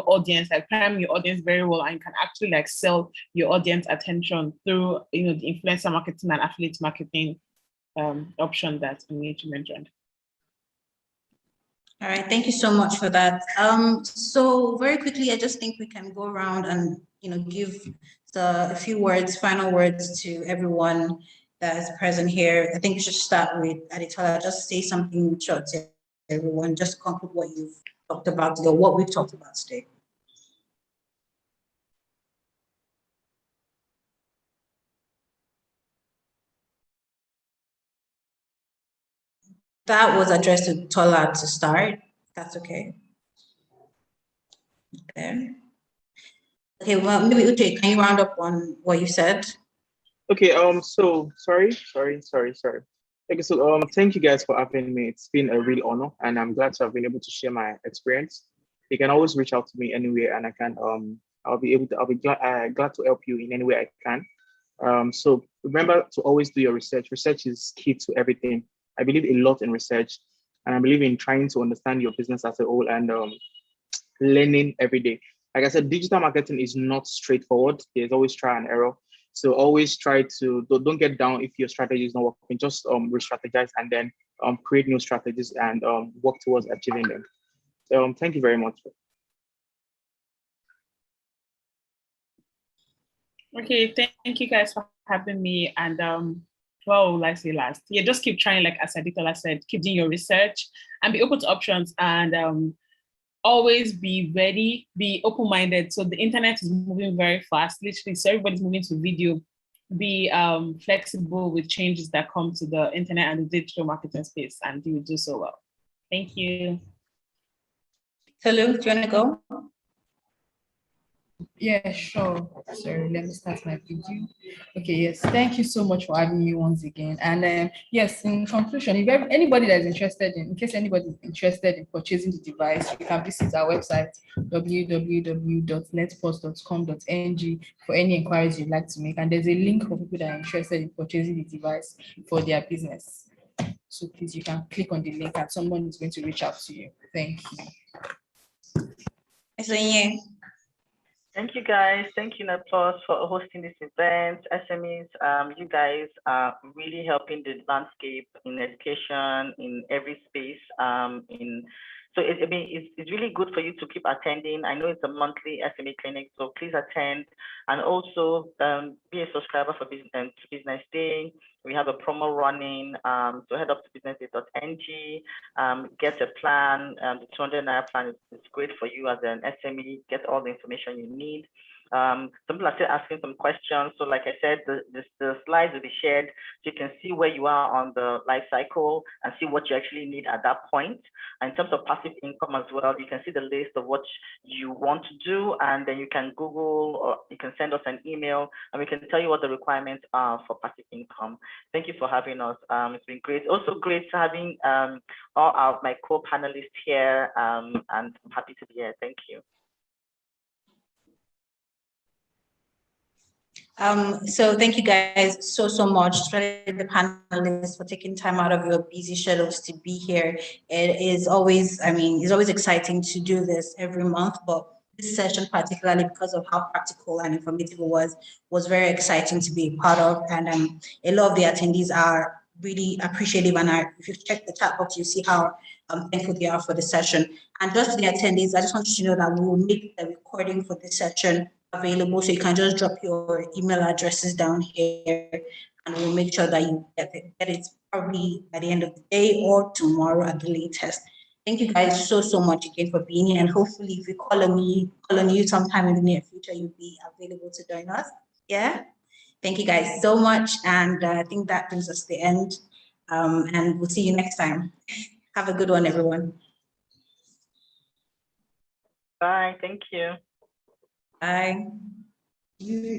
audience, prime your audience very well, and you can actually sell your audience attention through the influencer marketing and affiliate marketing option that Onyinyechi mentioned. All right, thank you so much for that. So very quickly, I just think we can go around and give a few words, final words to everyone that is present here. I think we should start with Aditola. Just say something short to everyone, just conclude what you've talked about today, or what we've talked about today. That was addressed to Tola to start. That's okay. Okay, well, maybe Uche, can you round up on what you said? Okay, so sorry. Okay, so thank you guys for having me. It's been a real honor, and I'm glad to have been able to share my experience. You can always reach out to me anywhere, and I'll be glad to help you in any way I can. So remember to always do your research. Research is key to everything. I believe a lot in research, and I believe in trying to understand your business as a whole and learning every day. Like I said, digital marketing is not straightforward. There's always trial and error. So always try to don't get down if your strategy is not working. Just re-strategize and then create new strategies and work towards achieving them. So thank you very much. Okay, thank you guys for having me. And what will I say last? Yeah, just keep trying, as Aditola said, keep doing your research and be open to options, and always be ready, be open-minded. So the internet is moving very fast, literally. So everybody's moving to video. Be flexible with changes that come to the internet and the digital marketing space, and you will do so well. Thank you. Hello, do you want to go? Yeah, sure. Sorry, let me start my video. Okay, yes. Thank you so much for having me once again. And yes, in conclusion, if anybody that is interested in case anybody is interested in purchasing the device, you can visit our website, www.netpost.com.ng, for any inquiries you'd like to make. And there's a link for people that are interested in purchasing the device for their business. So please, you can click on the link and someone is going to reach out to you. Thank you. Thank you, guys. Thank you, NetPlus, for hosting this event. SMEs, you guys are really helping the landscape in education, in every space. So it's really good for you to keep attending. I know it's a monthly SME clinic, so please attend. And also be a subscriber for Business Day. We have a promo running. So head up to businessday.ng, get a plan. The 200 Naira plan is great for you as an SME. Get all the information you need. Some people are still asking some questions. So like I said, the slides will be shared so you can see where you are on the life cycle and see what you actually need at that point. And in terms of passive income as well, you can see the list of what you want to do, and then you can Google or you can send us an email and we can tell you what the requirements are for passive income. Thank you for having us. It's been great. Also great having all of my co-panelists here, and I'm happy to be here. Thank you. So thank you guys so much, especially the panelists, for taking time out of your busy schedules to be here. It is always, it's always exciting to do this every month, but this session, particularly because of how practical and informative it was very exciting to be a part of. And a lot of the attendees are really appreciative. And if you check the chat box, you see how thankful they are for the session. And just to the attendees, I just want you to know that we will make the recording for this session available, so you can just drop your email addresses down here and we'll make sure that you get it probably by the end of the day or tomorrow at the latest. Thank you guys so much again for being here, and hopefully if we call on you sometime in the near future, you'll be available to join us. Yeah, thank you guys so much, and I think that brings us to the end, and we'll see you next time. Have a good one, everyone. Bye. Thank you. Bye.